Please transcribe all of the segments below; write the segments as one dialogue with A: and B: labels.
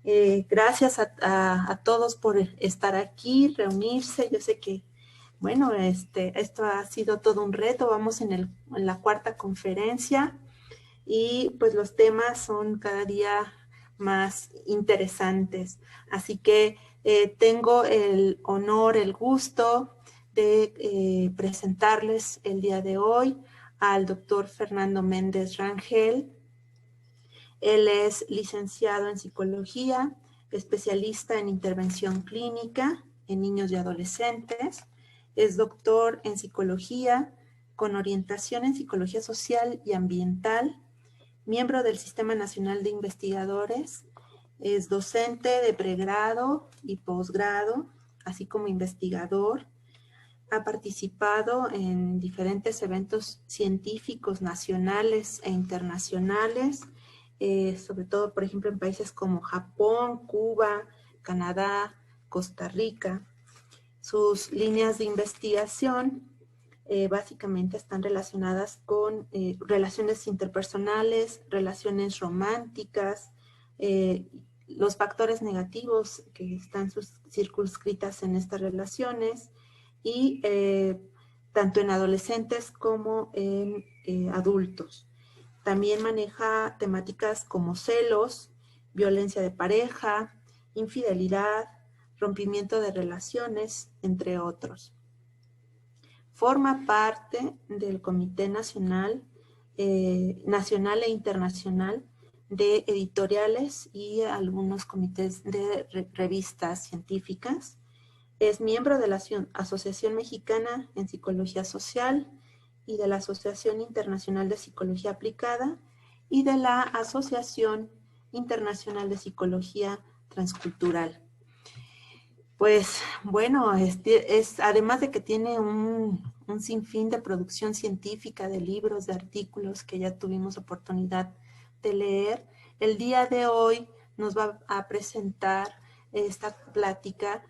A: Gracias a todos por estar aquí, reunirse. Yo sé que, bueno, esto ha sido todo un reto. Vamos en la cuarta conferencia y pues los temas son cada día más interesantes. Así que tengo el honor, el gusto de presentarles el día de hoy al doctor Fernando Méndez Rangel. Él es licenciado en psicología, especialista en intervención clínica en niños y adolescentes. Es doctor en psicología con orientación en psicología social y ambiental, miembro del Sistema Nacional de Investigadores. Es docente de pregrado y posgrado, así como investigador. Ha participado en diferentes eventos científicos nacionales e internacionales, sobre todo, por ejemplo, en países como Japón, Cuba, Canadá, Costa Rica. Sus líneas de investigación básicamente están relacionadas con relaciones interpersonales, relaciones románticas, los factores negativos que están circunscritas en estas relaciones y tanto en adolescentes como en adultos. También maneja temáticas como celos, violencia de pareja, infidelidad, rompimiento de relaciones, entre otros. Forma parte del Comité Nacional e Internacional de Editoriales y algunos comités de revistas científicas. Es miembro de la Asociación Mexicana en Psicología Social y de la Asociación Internacional de Psicología Aplicada y de la Asociación Internacional de Psicología Transcultural. Pues bueno, además de que tiene un sinfín de producción científica, de libros, de artículos que ya tuvimos oportunidad de leer, el día de hoy nos va a presentar esta plática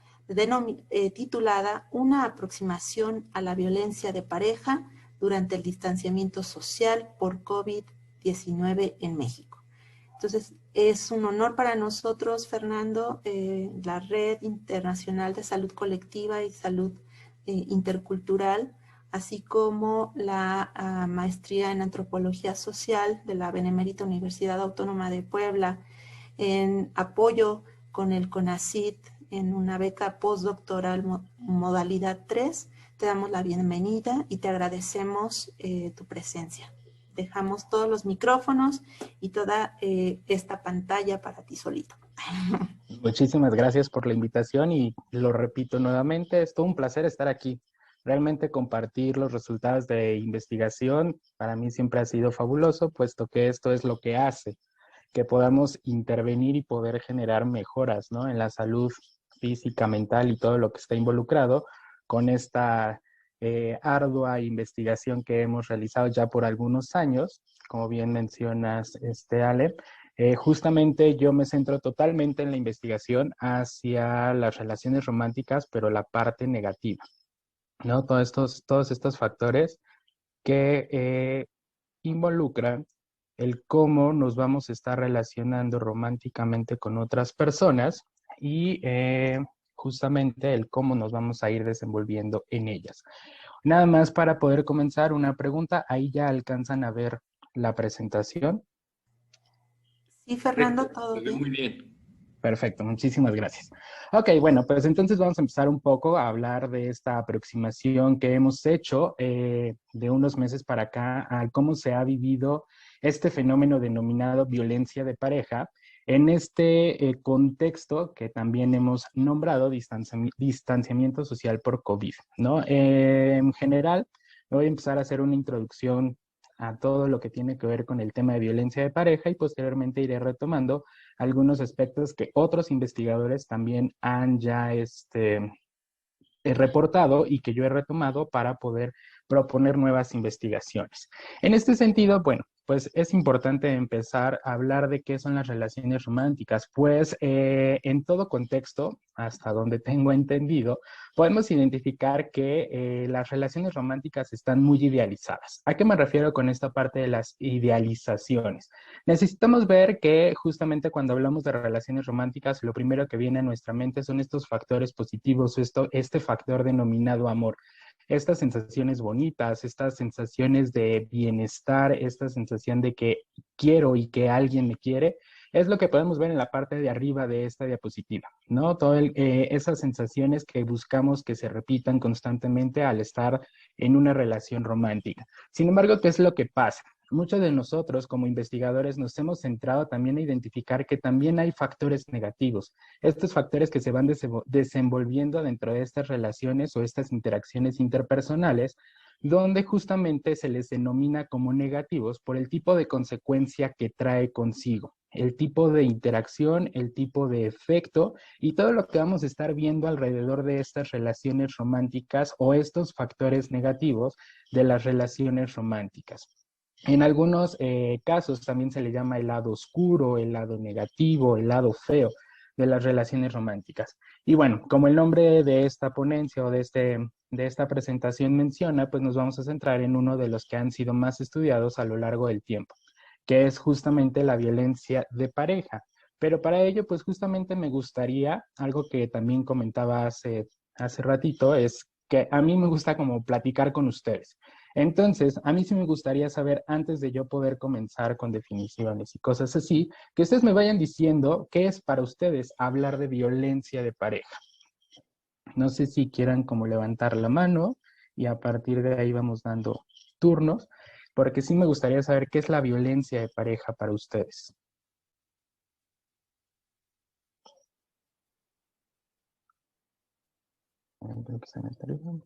A: titulada Una aproximación a la violencia de pareja durante el distanciamiento social por COVID-19 en México. Entonces, es un honor para nosotros, Fernando, la Red Internacional de Salud Colectiva y Salud Intercultural, así como la maestría en Antropología Social de la Benemérita Universidad Autónoma de Puebla, en apoyo con el CONACYT en una beca postdoctoral modalidad 3. Te damos la bienvenida y te agradecemos tu presencia. Dejamos todos los micrófonos y toda esta pantalla para ti solito.
B: Muchísimas gracias por la invitación y lo repito nuevamente, es todo un placer estar aquí. Realmente compartir los resultados de investigación para mí siempre ha sido fabuloso, puesto que esto es lo que hace que podamos intervenir y poder generar mejoras, ¿no?, en la salud física, mental y todo lo que está involucrado con esta ardua investigación que hemos realizado ya por algunos años, como bien mencionas, Ale. Justamente yo me centro totalmente en la investigación hacia las relaciones románticas, pero la parte negativa, ¿no? Todos estos factores que involucran el cómo nos vamos a estar relacionando románticamente con otras personas y justamente el cómo nos vamos a ir desenvolviendo en ellas. Nada más para poder comenzar una pregunta, ahí ya alcanzan a ver la presentación.
A: Sí, Fernando, ¿todo bien?
C: Muy bien.
B: Perfecto, muchísimas gracias. Ok, bueno, pues entonces vamos a empezar un poco a hablar de esta aproximación que hemos hecho de unos meses para acá a cómo se ha vivido este fenómeno denominado violencia de pareja en este contexto que también hemos nombrado distanciamiento social por COVID, ¿no? En general, voy a empezar a hacer una introducción a todo lo que tiene que ver con el tema de violencia de pareja y posteriormente iré retomando algunos aspectos que otros investigadores también han ya reportado y que yo he retomado para poder proponer nuevas investigaciones. En este sentido, bueno, pues es importante empezar a hablar de qué son las relaciones románticas, pues en todo contexto, hasta donde tengo entendido, podemos identificar que las relaciones románticas están muy idealizadas. ¿A qué me refiero con esta parte de las idealizaciones? Necesitamos ver que justamente cuando hablamos de relaciones románticas, lo primero que viene a nuestra mente son estos factores positivos, este factor denominado amor. Estas sensaciones bonitas, estas sensaciones de bienestar, esta sensación de que quiero y que alguien me quiere, es lo que podemos ver en la parte de arriba de esta diapositiva, ¿no? Esas sensaciones que buscamos que se repitan constantemente al estar en una relación romántica. Sin embargo, ¿qué es lo que pasa? Muchos de nosotros como investigadores nos hemos centrado también a identificar que también hay factores negativos. Estos factores que se van desenvolviendo dentro de estas relaciones o estas interacciones interpersonales, donde justamente se les denomina como negativos por el tipo de consecuencia que trae consigo, el tipo de interacción, el tipo de efecto y todo lo que vamos a estar viendo alrededor de estas relaciones románticas o estos factores negativos de las relaciones románticas. En algunos casos también se le llama el lado oscuro, el lado negativo, el lado feo de las relaciones románticas. Y bueno, como el nombre de esta ponencia o de esta presentación menciona, pues nos vamos a centrar en uno de los que han sido más estudiados a lo largo del tiempo, que es justamente la violencia de pareja. Pero para ello, pues justamente me gustaría, algo que también comentaba hace ratito, es que a mí me gusta como platicar con ustedes. Entonces, a mí sí me gustaría saber, antes de yo poder comenzar con definiciones y cosas así, que ustedes me vayan diciendo qué es para ustedes hablar de violencia de pareja. No sé si quieran como levantar la mano y a partir de ahí vamos dando turnos, porque sí me gustaría saber qué es la violencia de pareja para ustedes. Creo que se me está olvidando.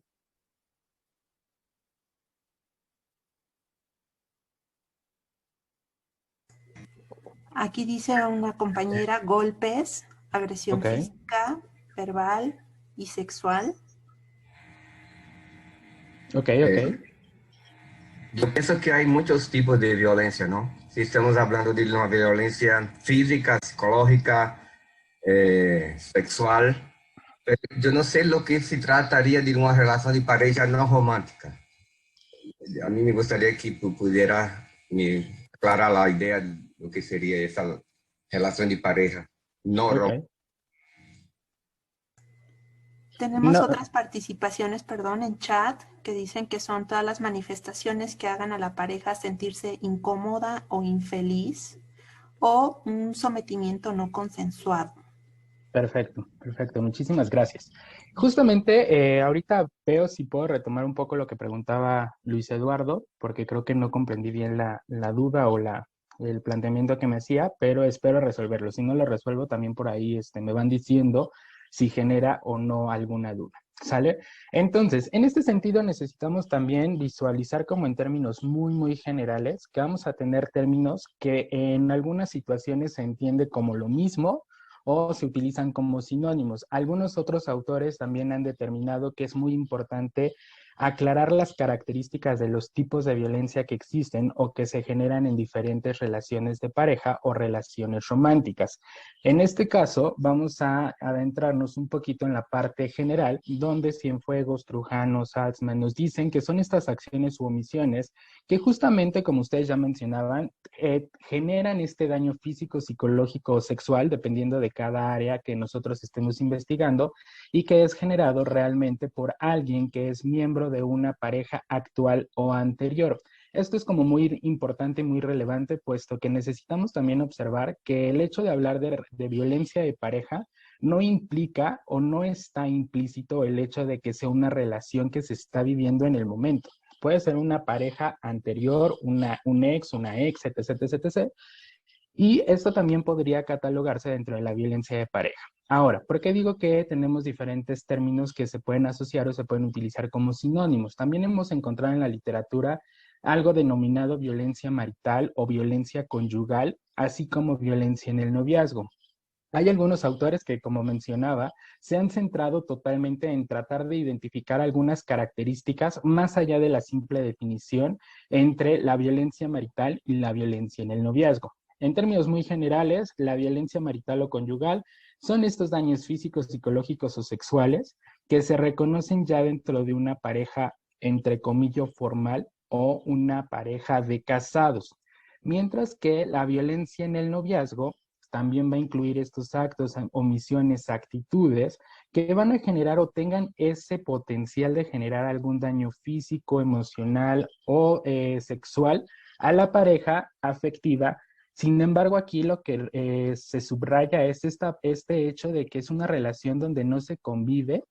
A: Aquí dice una compañera golpes, agresión
B: Ok.
A: física, verbal y sexual.
B: Ok, ok.
C: Eh, yo pienso que hay muchos tipos de violencia, ¿no? Si estamos hablando de una violencia física, psicológica, sexual, pero yo no sé lo que se trataría de una relación de pareja no romántica. A mí me gustaría que tú pudieras me aclarar la idea de lo que sería esa relación de pareja no romántica.
B: Ok.
A: Tenemos
B: No,
A: otras participaciones, perdón, en chat que dicen que son todas las manifestaciones que hagan a la pareja sentirse incómoda o infeliz o un sometimiento no consensuado.
B: perfecto, perfecto. Muchísimas gracias. Justamente ahorita veo si puedo retomar un poco lo que preguntaba Luis Eduardo, porque creo que no comprendí bien la duda o el planteamiento que me hacía, pero espero resolverlo. Si no lo resuelvo, también por ahí me van diciendo si genera o no alguna duda. ¿Sale? Entonces, en este sentido necesitamos también visualizar como en términos muy, muy generales, que vamos a tener términos que en algunas situaciones se entiende como lo mismo o se utilizan como sinónimos. Algunos otros autores también han determinado que es muy importante aclarar las características de los tipos de violencia que existen o que se generan en diferentes relaciones de pareja o relaciones románticas. En este caso, vamos a adentrarnos un poquito en la parte general, donde Cienfuegos, Trujano, Salzman nos dicen que son estas acciones u omisiones que justamente, como ustedes ya mencionaban, generan este daño físico, psicológico o sexual, dependiendo de cada área que nosotros estemos investigando, y que es generado realmente por alguien que es miembro de una pareja actual o anterior. Esto es como muy importante y muy relevante, puesto que necesitamos también observar que el hecho de hablar de violencia de pareja no implica o no está implícito el hecho de que sea una relación que se está viviendo en el momento. Puede ser una pareja anterior, un ex, una ex, etc, etc, etc. Y esto también podría catalogarse dentro de la violencia de pareja. Ahora, ¿por qué digo que tenemos diferentes términos que se pueden asociar o se pueden utilizar como sinónimos? También hemos encontrado en la literatura algo denominado violencia marital o violencia conyugal, así como violencia en el noviazgo. Hay algunos autores que, como mencionaba, se han centrado totalmente en tratar de identificar algunas características más allá de la simple definición entre la violencia marital y la violencia en el noviazgo. En términos muy generales, la violencia marital o conyugal son estos daños físicos, psicológicos o sexuales que se reconocen ya dentro de una pareja, entre comillas, formal o una pareja de casados. Mientras que la violencia en el noviazgo también va a incluir estos actos, omisiones, actitudes que van a generar o tengan ese potencial de generar algún daño físico, emocional o sexual a la pareja afectiva. Sin embargo, aquí lo que se subraya es este hecho de que es una relación donde no se convive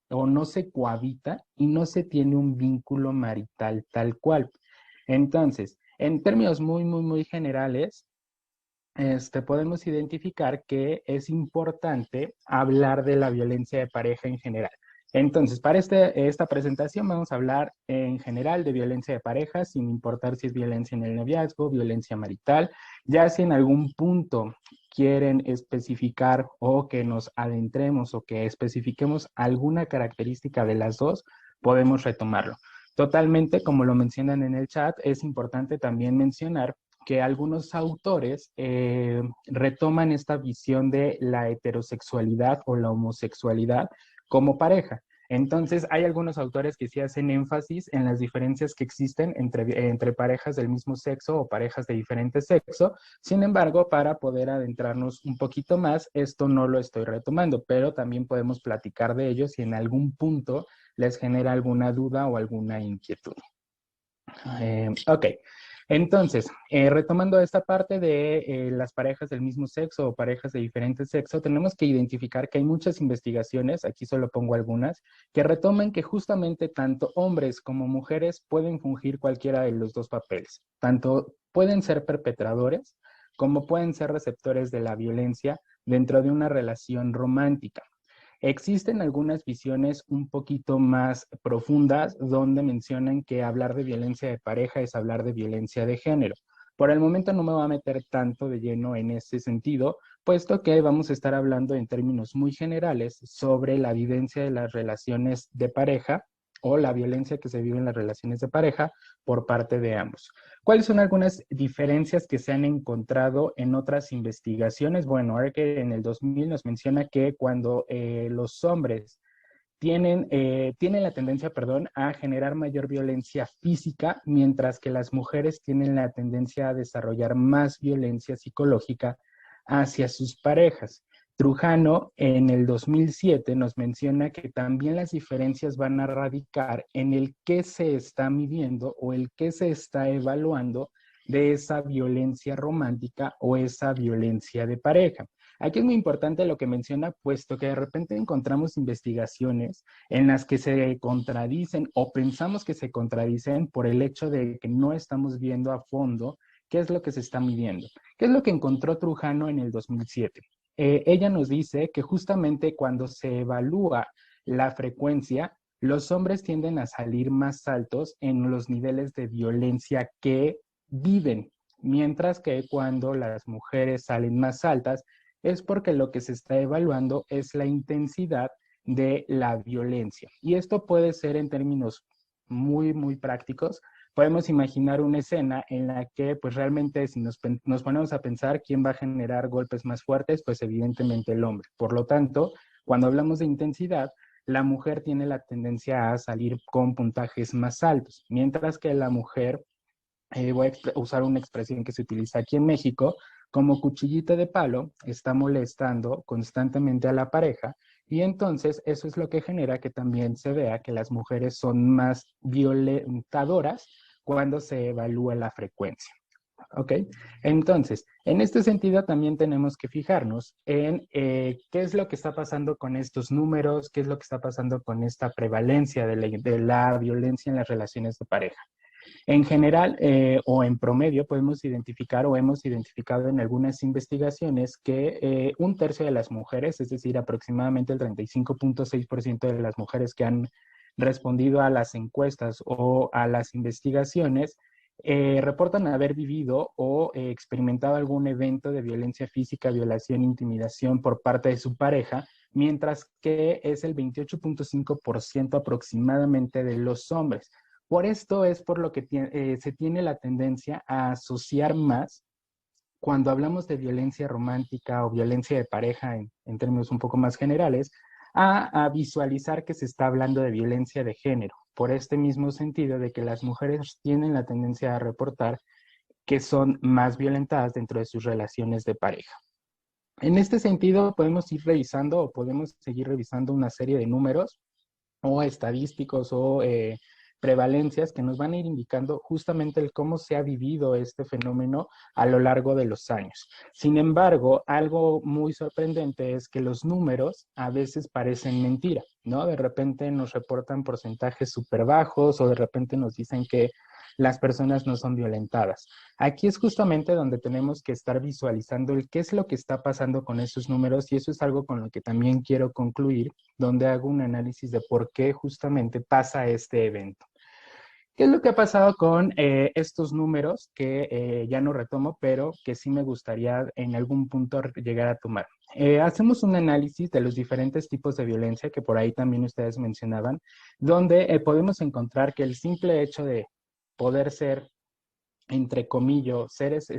B: o no se cohabita y no se tiene un vínculo marital tal cual. Entonces, en términos muy generales, podemos identificar que es importante hablar de la violencia de pareja en general. Entonces, para esta presentación vamos a hablar en general de violencia de pareja, sin importar si es violencia en el noviazgo, violencia marital, ya si en algún punto quieren especificar o que nos adentremos o que especifiquemos alguna característica de las dos, podemos retomarlo. Totalmente, como lo mencionan en el chat, es importante también mencionar que algunos autores retoman esta visión de la heterosexualidad o la homosexualidad como pareja. Entonces, hay algunos autores que sí hacen énfasis en las diferencias que existen entre parejas del mismo sexo o parejas de diferente sexo. Sin embargo, para poder adentrarnos un poquito más, esto no lo estoy retomando, pero también podemos platicar de ello si en algún punto les genera alguna duda o alguna inquietud. Ok. Entonces, retomando esta parte de las parejas del mismo sexo o parejas de diferente sexo, tenemos que identificar que hay muchas investigaciones, aquí solo pongo algunas, que retoman que justamente tanto hombres como mujeres pueden fungir cualquiera de los dos papeles. Tanto pueden ser perpetradores como pueden ser receptores de la violencia dentro de una relación romántica. Existen algunas visiones un poquito más profundas donde mencionan que hablar de violencia de pareja es hablar de violencia de género. Por el momento no me voy a meter tanto de lleno en ese sentido, puesto que vamos a estar hablando en términos muy generales sobre la vivencia de las relaciones de pareja o la violencia que se vive en las relaciones de pareja por parte de ambos. ¿Cuáles son algunas diferencias que se han encontrado en otras investigaciones? Bueno, Archer en el 2000 nos menciona que cuando los hombres tienen la tendencia, perdón, a generar mayor violencia física, mientras que las mujeres tienen la tendencia a desarrollar más violencia psicológica hacia sus parejas. Trujano en el 2007 nos menciona que también las diferencias van a radicar en el qué se está midiendo o el qué se está evaluando de esa violencia romántica o esa violencia de pareja. Aquí es muy importante lo que menciona, puesto que de repente encontramos investigaciones en las que se contradicen o pensamos que se contradicen por el hecho de que no estamos viendo a fondo qué es lo que se está midiendo. ¿Qué es lo que encontró Trujano en el 2007? Ella nos dice que justamente cuando se evalúa la frecuencia, los hombres tienden a salir más altos en los niveles de violencia que viven, mientras que cuando las mujeres salen más altas es porque lo que se está evaluando es la intensidad de la violencia. Y esto puede ser en términos muy prácticos. Podemos imaginar una escena en la que, pues realmente, si nos ponemos a pensar quién va a generar golpes más fuertes, pues evidentemente el hombre. Por lo tanto, cuando hablamos de intensidad, la mujer tiene la tendencia a salir con puntajes más altos, mientras que la mujer, voy a usar una expresión que se utiliza aquí en México, como cuchillito de palo, está molestando constantemente a la pareja y entonces eso es lo que genera que también se vea que las mujeres son más violentadoras cuando se evalúa la frecuencia. ¿Ok? Entonces, en este sentido también tenemos que fijarnos en qué es lo que está pasando con estos números, qué es lo que está pasando con esta prevalencia de la violencia en las relaciones de pareja. En general o en promedio podemos identificar o hemos identificado en algunas investigaciones que un tercio de las mujeres, es decir, aproximadamente el 35.6% de las mujeres que han respondido a las encuestas o a las investigaciones, reportan haber vivido o experimentado algún evento de violencia física, violación, intimidación por parte de su pareja, mientras que es el 28.5% aproximadamente de los hombres. Por esto es por lo que se tiene la tendencia a asociar más cuando hablamos de violencia romántica o violencia de pareja en términos un poco más generales, a visualizar que se está hablando de violencia de género, por este mismo sentido de que las mujeres tienen la tendencia a reportar que son más violentadas dentro de sus relaciones de pareja. En este sentido, podemos ir revisando o podemos seguir revisando una serie de números o estadísticos o prevalencias que nos van a ir indicando justamente el cómo se ha vivido este fenómeno a lo largo de los años. Sin embargo, algo muy sorprendente es que los números a veces parecen mentira, ¿no? De repente nos reportan porcentajes súper bajos o de repente nos dicen que las personas no son violentadas. Aquí es justamente donde tenemos que estar visualizando el qué es lo que está pasando con esos números y eso es algo con lo que también quiero concluir, donde hago un análisis de por qué justamente pasa este evento. ¿Qué es lo que ha pasado con estos números que ya no retomo, pero que sí me gustaría en algún punto llegar a tomar? Hacemos un análisis de los diferentes tipos de violencia que por ahí también ustedes mencionaban, donde podemos encontrar que el simple hecho de poder ser, entre comillas, seres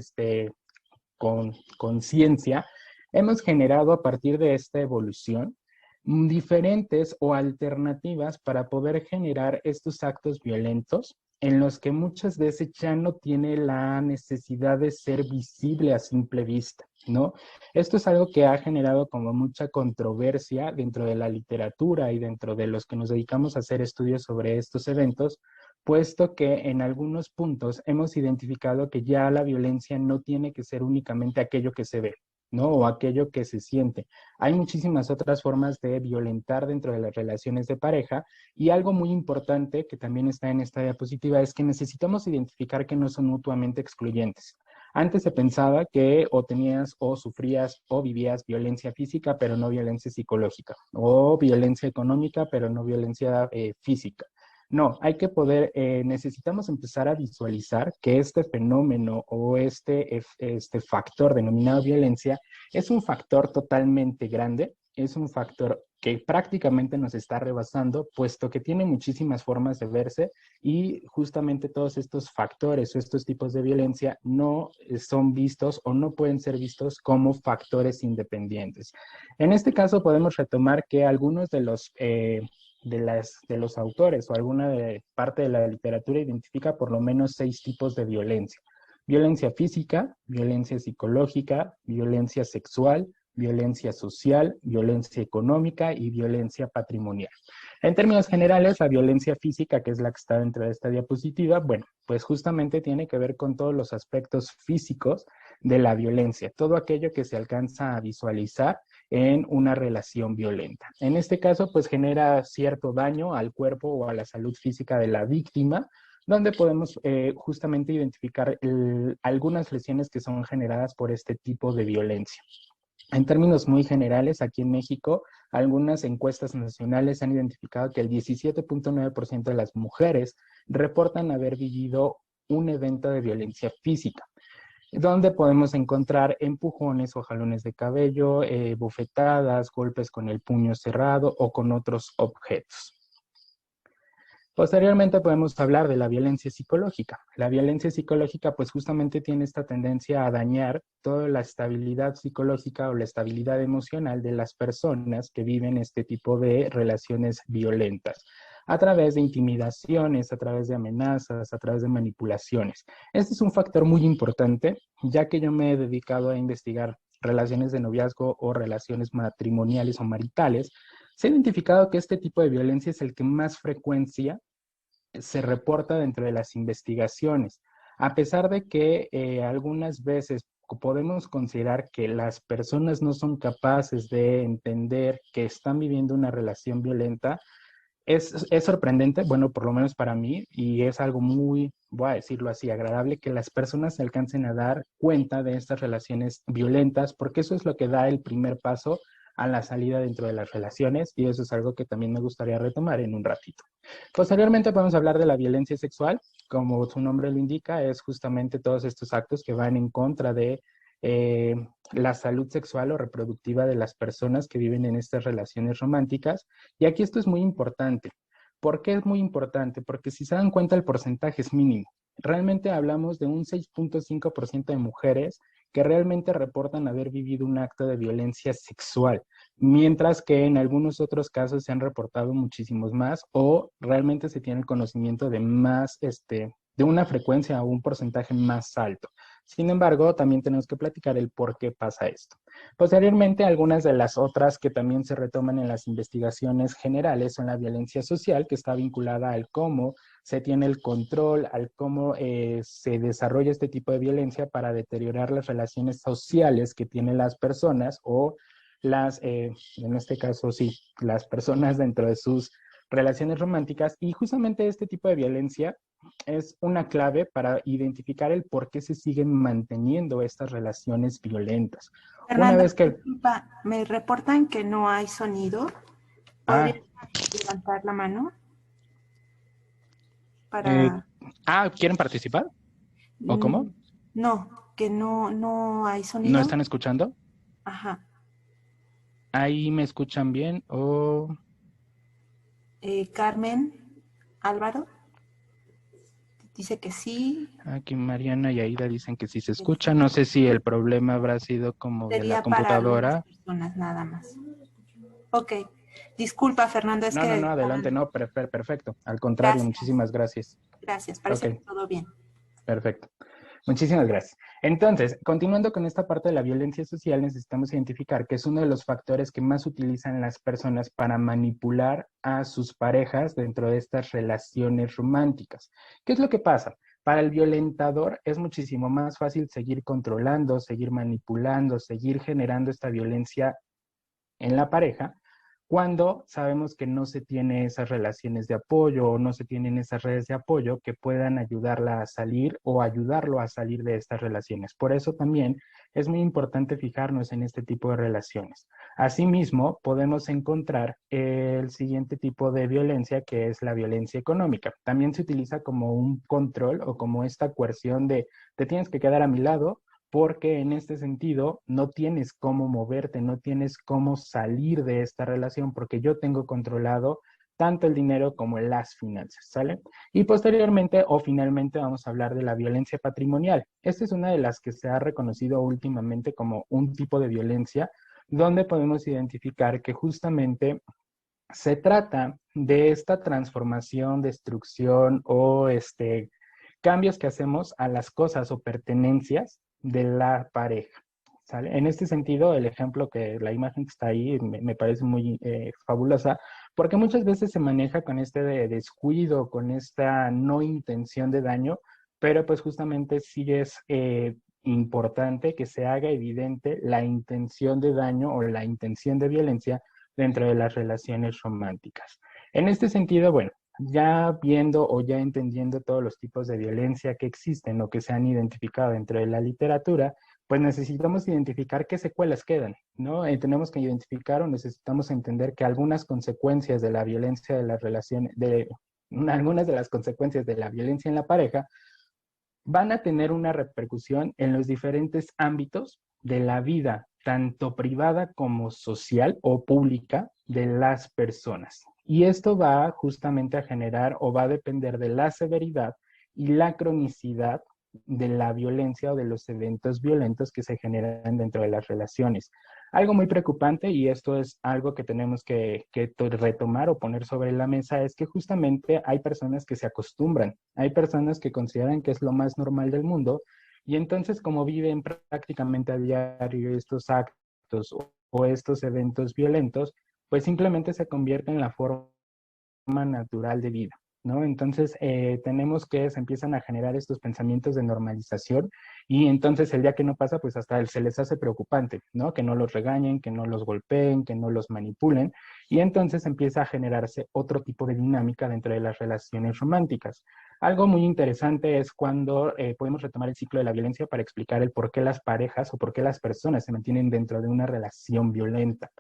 B: con conciencia, hemos generado a partir de esta evolución diferentes o alternativas para poder generar estos actos violentos en los que muchas veces ya no tiene la necesidad de ser visible a simple vista, ¿no? Esto es algo que ha generado como mucha controversia dentro de la literatura y dentro de los que nos dedicamos a hacer estudios sobre estos eventos, puesto que en algunos puntos hemos identificado que ya la violencia no tiene que ser únicamente aquello que se ve, ¿no? O aquello que se siente. Hay muchísimas otras formas de violentar dentro de las relaciones de pareja y algo muy importante que también está en esta diapositiva es que necesitamos identificar que no son mutuamente excluyentes. Antes se pensaba que o tenías o sufrías o vivías violencia física, pero no violencia psicológica, o violencia económica, pero no violencia física. No, hay que poder, necesitamos empezar a visualizar que este fenómeno o este factor denominado violencia es un factor totalmente grande, es un factor que prácticamente nos está rebasando, puesto que tiene muchísimas formas de verse y justamente todos estos factores o estos tipos de violencia no son vistos o no pueden ser vistos como factores independientes. En este caso podemos retomar que algunos de los de los autores o alguna parte de la literatura identifica por lo menos 6 tipos de violencia. Violencia física, violencia psicológica, violencia sexual, violencia social, violencia económica y violencia patrimonial. En términos generales, la violencia física, que es la que está dentro de esta diapositiva, bueno, pues justamente tiene que ver con todos los aspectos físicos de la violencia, todo aquello que se alcanza a visualizar en una relación violenta. En este caso, pues genera cierto daño al cuerpo o a la salud física de la víctima, donde podemos justamente identificar algunas lesiones que son generadas por este tipo de violencia. En términos muy generales, aquí en México, algunas encuestas nacionales han identificado que el 17.9% de las mujeres reportan haber vivido un evento de violencia física, donde podemos encontrar empujones o jalones de cabello, bofetadas, golpes con el puño cerrado o con otros objetos. Posteriormente podemos hablar de la violencia psicológica. La violencia psicológica pues justamente tiene esta tendencia a dañar toda la estabilidad psicológica o la estabilidad emocional de las personas que viven este tipo de relaciones violentas a través de intimidaciones, a través de amenazas, a través de manipulaciones. Este es un factor muy importante, ya que yo me he dedicado a investigar relaciones de noviazgo o relaciones matrimoniales o maritales. Se ha identificado que este tipo de violencia es el que más frecuencia se reporta dentro de las investigaciones, a pesar de que algunas veces podemos considerar que las personas no son capaces de entender que están viviendo una relación violenta. Es sorprendente, bueno, por lo menos para mí, y es algo muy, voy a decirlo así, agradable, que las personas se alcancen a dar cuenta de estas relaciones violentas, porque eso es lo que da el primer paso a la salida dentro de las relaciones, y eso es algo que también me gustaría retomar en un ratito. Posteriormente podemos hablar de la violencia sexual. Como su nombre lo indica, es justamente todos estos actos que van en contra de eh, la salud sexual o reproductiva de las personas que viven en estas relaciones románticas. Y aquí esto es muy importante. ¿Por qué es muy importante? Porque si se dan cuenta el porcentaje es mínimo. Realmente hablamos de un 6.5% de mujeres que realmente reportan haber vivido un acto de violencia sexual, mientras que en algunos otros casos se han reportado muchísimos más o realmente se tiene el conocimiento de más, de una frecuencia o un porcentaje más alto. Sin embargo, también tenemos que platicar el por qué pasa esto. Posteriormente, algunas de las otras que también se retoman en las investigaciones generales son la violencia social, que está vinculada al cómo se tiene el control, al cómo se desarrolla este tipo de violencia para deteriorar las relaciones sociales que tienen las personas o en este caso sí, las personas dentro de sus relaciones románticas. Y justamente este tipo de violencia es una clave para identificar el por qué se siguen manteniendo estas relaciones violentas. Una
A: Fernando,
B: vez que...
A: disculpa, me reportan que no hay sonido. ¿Podrías
B: Ah,
A: levantar la mano
B: eh,
A: para...
B: ¿quieren participar? ¿O
A: Mm,
B: cómo?
A: no, que no hay
B: ¿No
A: sonido.
B: están escuchando?
A: Ajá.
B: ¿Ahí me escuchan bien? O
A: Carmen Álvaro dice que sí.
B: aquí Mariana y Aida dicen que sí se escucha. No sé si el problema habrá sido como de la
A: Sería para algunas
B: computadora.
A: personas nada más. Ok. Disculpa, Fernando, es
B: No, no,
A: que...
B: no, adelante, no, perfecto. Al contrario,
A: Gracias,
B: muchísimas gracias.
A: gracias.
B: Ok,
A: Parece que todo bien.
B: perfecto. Muchísimas gracias. Entonces, continuando con esta parte de la violencia social, necesitamos identificar que es uno de los factores que más utilizan las personas para manipular a sus parejas dentro de estas relaciones románticas. ¿Qué es lo que pasa? Para el violentador es muchísimo más fácil seguir controlando, seguir manipulando, seguir generando esta violencia en la pareja, cuando sabemos que no se tiene esas relaciones de apoyo o no se tienen esas redes de apoyo que puedan ayudarla a salir o ayudarlo a salir de estas relaciones. Por eso también es muy importante fijarnos en este tipo de relaciones. Asimismo, podemos encontrar el siguiente tipo de violencia, que es la violencia económica. También se utiliza como un control o como esta coerción de te tienes que quedar a mi lado porque en este sentido no tienes cómo moverte, no tienes cómo salir de esta relación, porque yo tengo controlado tanto el dinero como las finanzas, ¿sale? Y posteriormente o finalmente vamos a hablar de la violencia patrimonial. Esta es una de las que se ha reconocido últimamente como un tipo de violencia donde podemos identificar que justamente se trata de esta transformación, destrucción o cambios que hacemos a las cosas o pertenencias de la pareja. ¿Sale? En este sentido, el ejemplo que la imagen que está ahí me parece muy fabulosa, porque muchas veces se maneja con este de descuido, con esta no intención de daño, pero pues justamente sí es importante que se haga evidente la intención de daño o la intención de violencia dentro de las relaciones románticas. En este sentido, bueno, ya viendo o ya entendiendo todos los tipos de violencia que existen o que se han identificado dentro de la literatura, pues necesitamos identificar qué secuelas quedan, ¿no? Tenemos que identificar o necesitamos entender que algunas consecuencias de la violencia de las relaciones, algunas de las consecuencias de la violencia en la pareja van a tener una repercusión en los diferentes ámbitos de la vida, tanto privada como social o pública de las personas. Y esto va justamente a generar o va a depender de la severidad y la cronicidad de la violencia o de los eventos violentos que se generan dentro de las relaciones. Algo muy preocupante, y esto es algo que tenemos que retomar o poner sobre la mesa, es que justamente hay personas que se acostumbran, hay personas que consideran que es lo más normal del mundo, y entonces como viven prácticamente a diario estos actos o estos eventos violentos, pues simplemente se convierten en la forma natural de vida, ¿no? Entonces tenemos que se empiezan a generar estos pensamientos de normalización y entonces el día que no pasa, pues hasta se les hace preocupante, ¿no? Que no los regañen, que no los golpeen, que no los manipulen y entonces empieza a generarse otro tipo de dinámica dentro de las relaciones románticas. Algo muy interesante es cuando podemos retomar el ciclo de la violencia para explicar el por qué las parejas o por qué las personas se mantienen dentro de una relación violenta.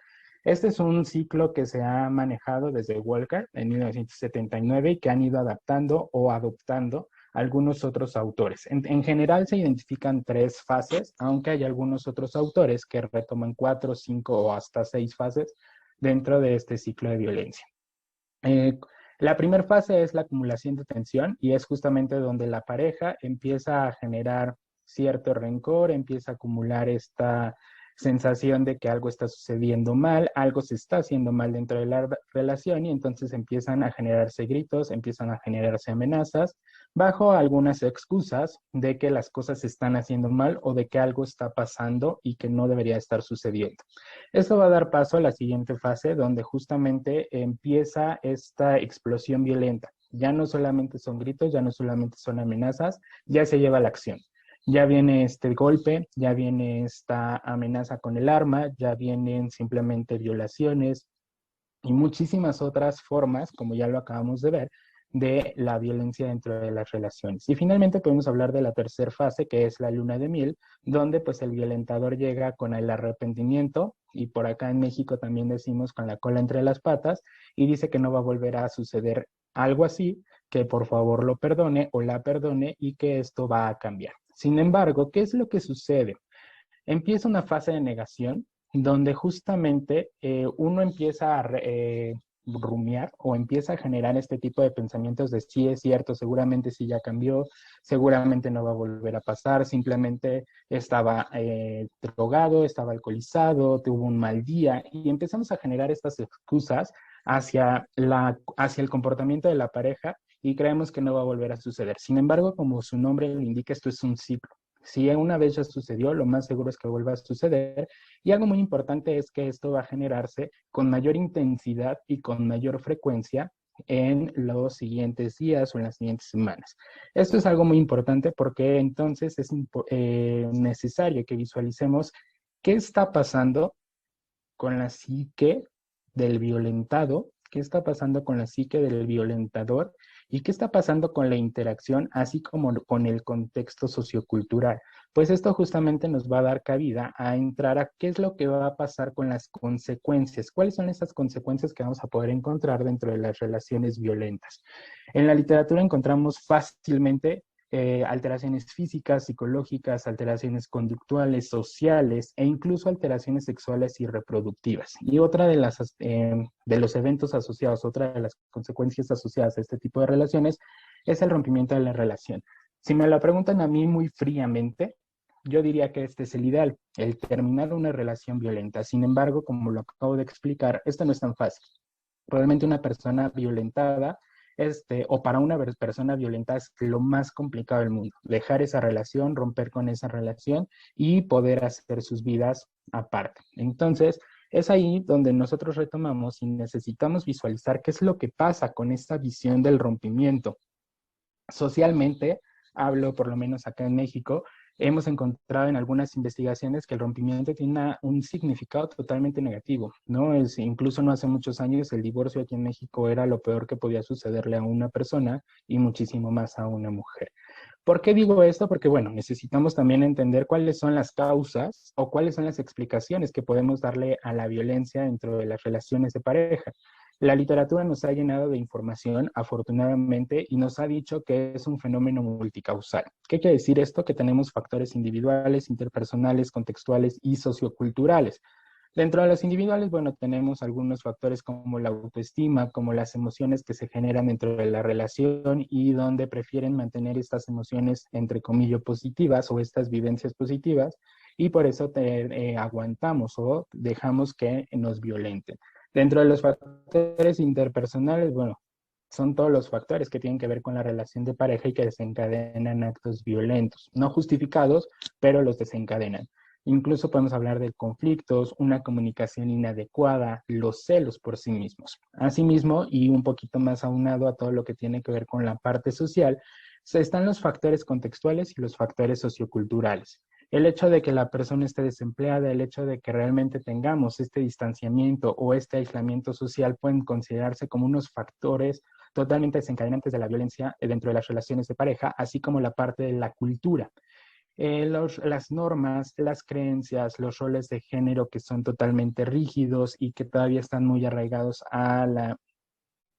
B: Este es un ciclo que se ha manejado desde Walker en 1979 y que han ido adaptando o adoptando algunos otros autores. En general se identifican 3 fases, aunque hay algunos otros autores que retoman 4, 5 o hasta 6 fases dentro de este ciclo de violencia. La primera fase es la acumulación de tensión y es justamente donde la pareja empieza a generar cierto rencor, empieza a acumular esta sensación de que algo está sucediendo mal, algo se está haciendo mal dentro de la relación y entonces empiezan a generarse gritos, empiezan a generarse amenazas bajo algunas excusas de que las cosas se están haciendo mal o de que algo está pasando y que no debería estar sucediendo. Esto va a dar paso a la siguiente fase donde justamente empieza esta explosión violenta. Ya no solamente son gritos, ya no solamente son amenazas, ya se lleva a la acción. Ya viene este golpe, ya viene esta amenaza con el arma, ya vienen simplemente violaciones y muchísimas otras formas, como ya lo acabamos de ver, de la violencia dentro de las relaciones. Y finalmente podemos hablar de la tercera fase, que es la luna de miel, donde pues el violentador llega con el arrepentimiento, y por acá en México también decimos con la cola entre las patas, y dice que no va a volver a suceder algo así, que por favor lo perdone o la perdone y que esto va a cambiar. Sin embargo, ¿qué es lo que sucede? Empieza una fase de negación donde justamente uno empieza a rumiar o empieza a generar este tipo de pensamientos de sí es cierto, seguramente sí ya cambió, seguramente no va a volver a pasar, simplemente estaba drogado, estaba alcoholizado, tuvo un mal día y empezamos a generar estas excusas hacia el comportamiento de la pareja y creemos que no va a volver a suceder. Sin embargo, como su nombre lo indica, esto es un ciclo. Si una vez ya sucedió, lo más seguro es que vuelva a suceder. Y algo muy importante es que esto va a generarse con mayor intensidad y con mayor frecuencia en los siguientes días o en las siguientes semanas. Esto es algo muy importante porque entonces es necesario que visualicemos qué está pasando con la psique del violentado, qué está pasando con la psique del violentador y qué está pasando con la interacción, así como con el contexto sociocultural. Pues esto justamente nos va a dar cabida a entrar a qué es lo que va a pasar con las consecuencias, cuáles son esas consecuencias que vamos a poder encontrar dentro de las relaciones violentas. En la literatura encontramos fácilmente alteraciones físicas, psicológicas, alteraciones conductuales, sociales e incluso alteraciones sexuales y reproductivas. Y otra de los eventos asociados, otra de las consecuencias asociadas a este tipo de relaciones es el rompimiento de la relación. Si me lo preguntan a mí muy fríamente, yo diría que este es el ideal, el terminar una relación violenta. Sin embargo, como lo acabo de explicar, esto no es tan fácil. Probablemente una persona violentada o para una persona violenta es lo más complicado del mundo. Dejar esa relación, romper con esa relación y poder hacer sus vidas aparte. Entonces, es ahí donde nosotros retomamos y necesitamos visualizar qué es lo que pasa con esta visión del rompimiento. Socialmente, hablo por lo menos acá en México, hemos encontrado en algunas investigaciones que el rompimiento tiene un significado totalmente negativo, ¿no? Incluso no hace muchos años el divorcio aquí en México era lo peor que podía sucederle a una persona y muchísimo más a una mujer. ¿Por qué digo esto? Porque, bueno, necesitamos también entender cuáles son las causas o cuáles son las explicaciones que podemos darle a la violencia dentro de las relaciones de pareja. La literatura nos ha llenado de información, afortunadamente, y nos ha dicho que es un fenómeno multicausal. ¿Qué quiere decir esto? Que tenemos factores individuales, interpersonales, contextuales y socioculturales. Dentro de los individuales, bueno, tenemos algunos factores como la autoestima, como las emociones que se generan dentro de la relación y donde prefieren mantener estas emociones, entre comillas, positivas o estas vivencias positivas, y por eso aguantamos o dejamos que nos violenten. Dentro de los factores interpersonales, bueno, son todos los factores que tienen que ver con la relación de pareja y que desencadenan actos violentos, no justificados, pero los desencadenan. Incluso podemos hablar de conflictos, una comunicación inadecuada, los celos por sí mismos. Asimismo, y un poquito más aunado a todo lo que tiene que ver con la parte social, están los factores contextuales y los factores socioculturales. El hecho de que la persona esté desempleada, el hecho de que realmente tengamos este distanciamiento o este aislamiento social pueden considerarse como unos factores totalmente desencadenantes de la violencia dentro de las relaciones de pareja, así como la parte de la cultura. las normas, las creencias, los roles de género que son totalmente rígidos y que todavía están muy arraigados a la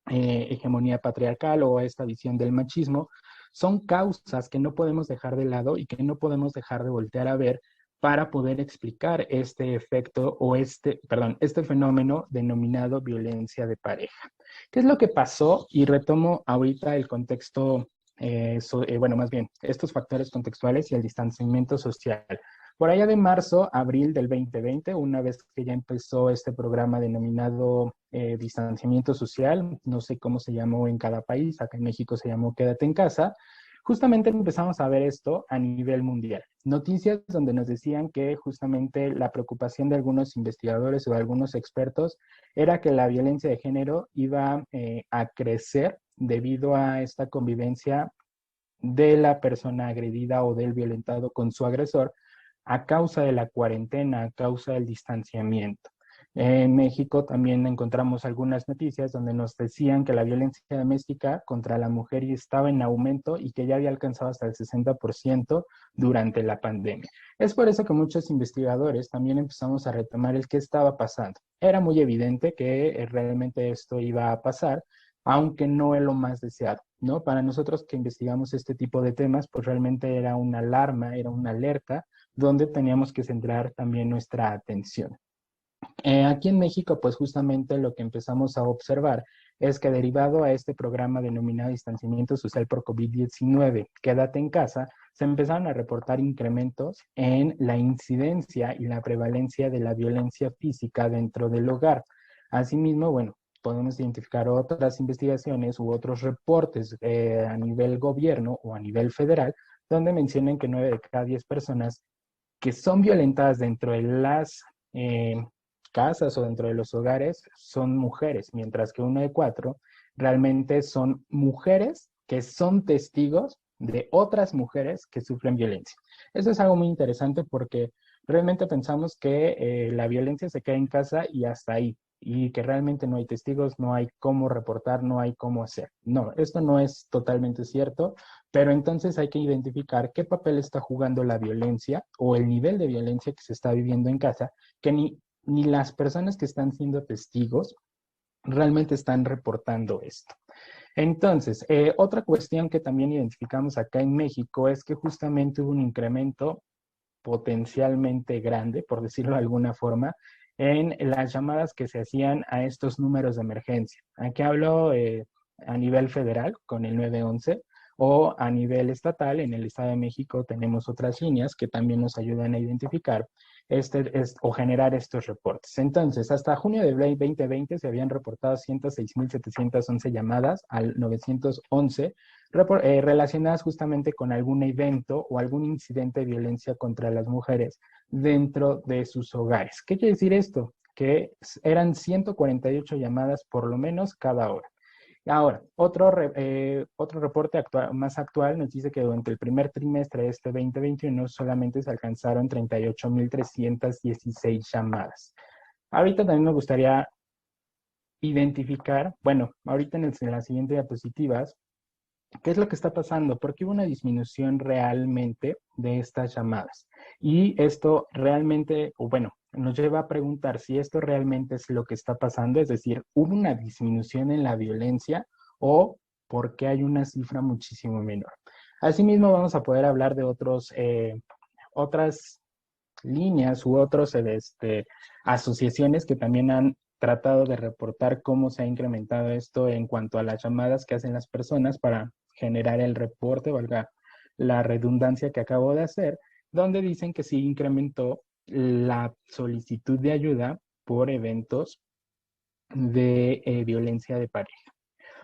B: hegemonía patriarcal o a esta visión del machismo, son causas que no podemos dejar de lado y que no podemos dejar de voltear a ver para poder explicar este efecto o este fenómeno denominado violencia de pareja. ¿Qué es lo que pasó? Y retomo ahorita el contexto, bueno, más bien, estos factores contextuales y el distanciamiento social. Por allá de marzo, abril del 2020, una vez que ya empezó este programa denominado distanciamiento social, no sé cómo se llamó en cada país, acá en México se llamó Quédate en casa, justamente empezamos a ver esto a nivel mundial. Noticias donde nos decían que justamente la preocupación de algunos investigadores o de algunos expertos era que la violencia de género iba a crecer debido a esta convivencia de la persona agredida o del violentado con su agresor a causa de la cuarentena, a causa del distanciamiento. En México también encontramos algunas noticias donde nos decían que la violencia doméstica contra la mujer estaba en aumento y que ya había alcanzado hasta el 60% durante la pandemia. Es por eso que muchos investigadores también empezamos a retomar el qué estaba pasando. Era muy evidente que realmente esto iba a pasar, aunque no es lo más deseado, ¿no? Para nosotros que investigamos este tipo de temas, pues realmente era una alarma, era una alerta donde teníamos que centrar también nuestra atención. Aquí en México, pues justamente lo que empezamos a observar es que derivado a este programa denominado distanciamiento social por COVID-19, quédate en casa, se empezaron a reportar incrementos en la incidencia y la prevalencia de la violencia física dentro del hogar. Asimismo, bueno, podemos identificar otras investigaciones u otros reportes a nivel gobierno o a nivel federal, donde mencionan que 9 de cada 10 personas que son violentadas dentro de las casas o dentro de los hogares son mujeres, mientras que 1 de 4 realmente son mujeres que son testigos de otras mujeres que sufren violencia. Eso es algo muy interesante porque realmente pensamos que la violencia se queda en casa y hasta ahí, y que realmente no hay testigos, no hay cómo reportar, no hay cómo hacer. No, esto no es totalmente cierto, pero entonces hay que identificar qué papel está jugando la violencia o el nivel de violencia que se está viviendo en casa, que ni las personas que están siendo testigos realmente están reportando esto. Entonces, otra cuestión que también identificamos acá en México es que justamente hubo un incremento potencialmente grande, por decirlo de alguna forma, en las llamadas que se hacían a estos números de emergencia. Aquí hablo a nivel federal con el 911 o a nivel estatal. En el Estado de México tenemos otras líneas que también nos ayudan a identificar o generar estos reportes. Entonces, hasta junio de 2020 se habían reportado 106.711 llamadas al 911 relacionadas justamente con algún evento o algún incidente de violencia contra las mujeres dentro de sus hogares. ¿Qué quiere decir esto? Que eran 148 llamadas por lo menos cada hora. Ahora, otro reporte más actual nos dice que durante el primer trimestre de este 2021 solamente se alcanzaron 38.316 llamadas. Ahorita también me gustaría identificar, bueno, ahorita en las siguientes diapositivas, ¿qué es lo que está pasando? Porque hubo una disminución realmente de estas llamadas. Y esto realmente, o bueno, nos lleva a preguntar si esto realmente es lo que está pasando, es decir, ¿hubo una disminución en la violencia o por qué hay una cifra muchísimo menor? Asimismo, vamos a poder hablar de otras líneas u otras asociaciones que también han tratado de reportar cómo se ha incrementado esto en cuanto a las llamadas que hacen las personas para generar el reporte, valga la redundancia que acabo de hacer, donde dicen que sí incrementó la solicitud de ayuda por eventos de violencia de pareja.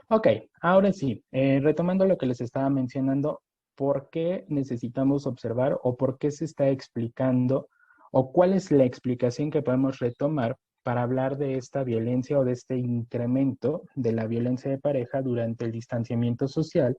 B: Ok, ahora sí, retomando lo que les estaba mencionando, ¿por qué necesitamos observar o por qué se está explicando o cuál es la explicación que podemos retomar para hablar de esta violencia o de este incremento de la violencia de pareja durante el distanciamiento social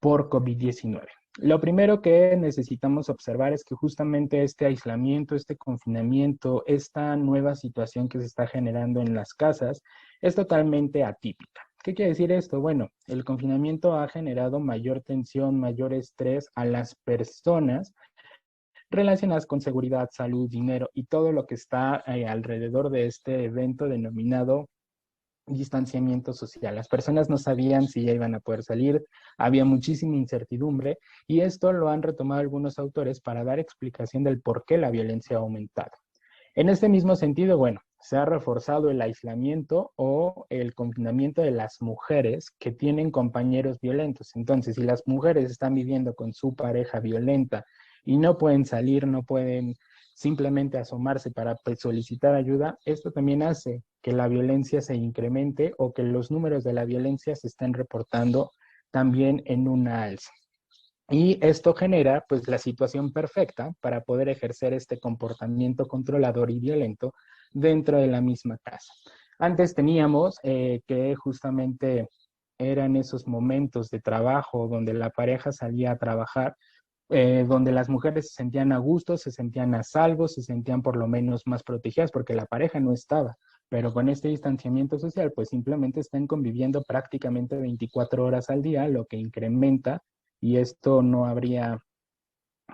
B: por COVID-19? Lo primero que necesitamos observar es que justamente este aislamiento, este confinamiento, esta nueva situación que se está generando en las casas es totalmente atípica. ¿Qué quiere decir esto? Bueno, el confinamiento ha generado mayor tensión, mayor estrés a las personas relacionadas con seguridad, salud, dinero y todo lo que está alrededor de este evento denominado distanciamiento social. Las personas no sabían si ya iban a poder salir, había muchísima incertidumbre y esto lo han retomado algunos autores para dar explicación del por qué la violencia ha aumentado. En este mismo sentido, bueno, se ha reforzado el aislamiento o el confinamiento de las mujeres que tienen compañeros violentos. Entonces, si las mujeres están viviendo con su pareja violenta y no pueden salir, no pueden simplemente asomarse para solicitar ayuda, esto también hace que la violencia se incremente o que los números de la violencia se estén reportando también en una alza. Y esto genera pues la situación perfecta para poder ejercer este comportamiento controlador y violento dentro de la misma casa. Antes teníamos que justamente eran esos momentos de trabajo donde la pareja salía a trabajar, donde las mujeres se sentían a gusto, se sentían a salvo, se sentían por lo menos más protegidas porque la pareja no estaba. Pero con este distanciamiento social, pues simplemente están conviviendo prácticamente 24 horas al día, lo que incrementa, y esto no habría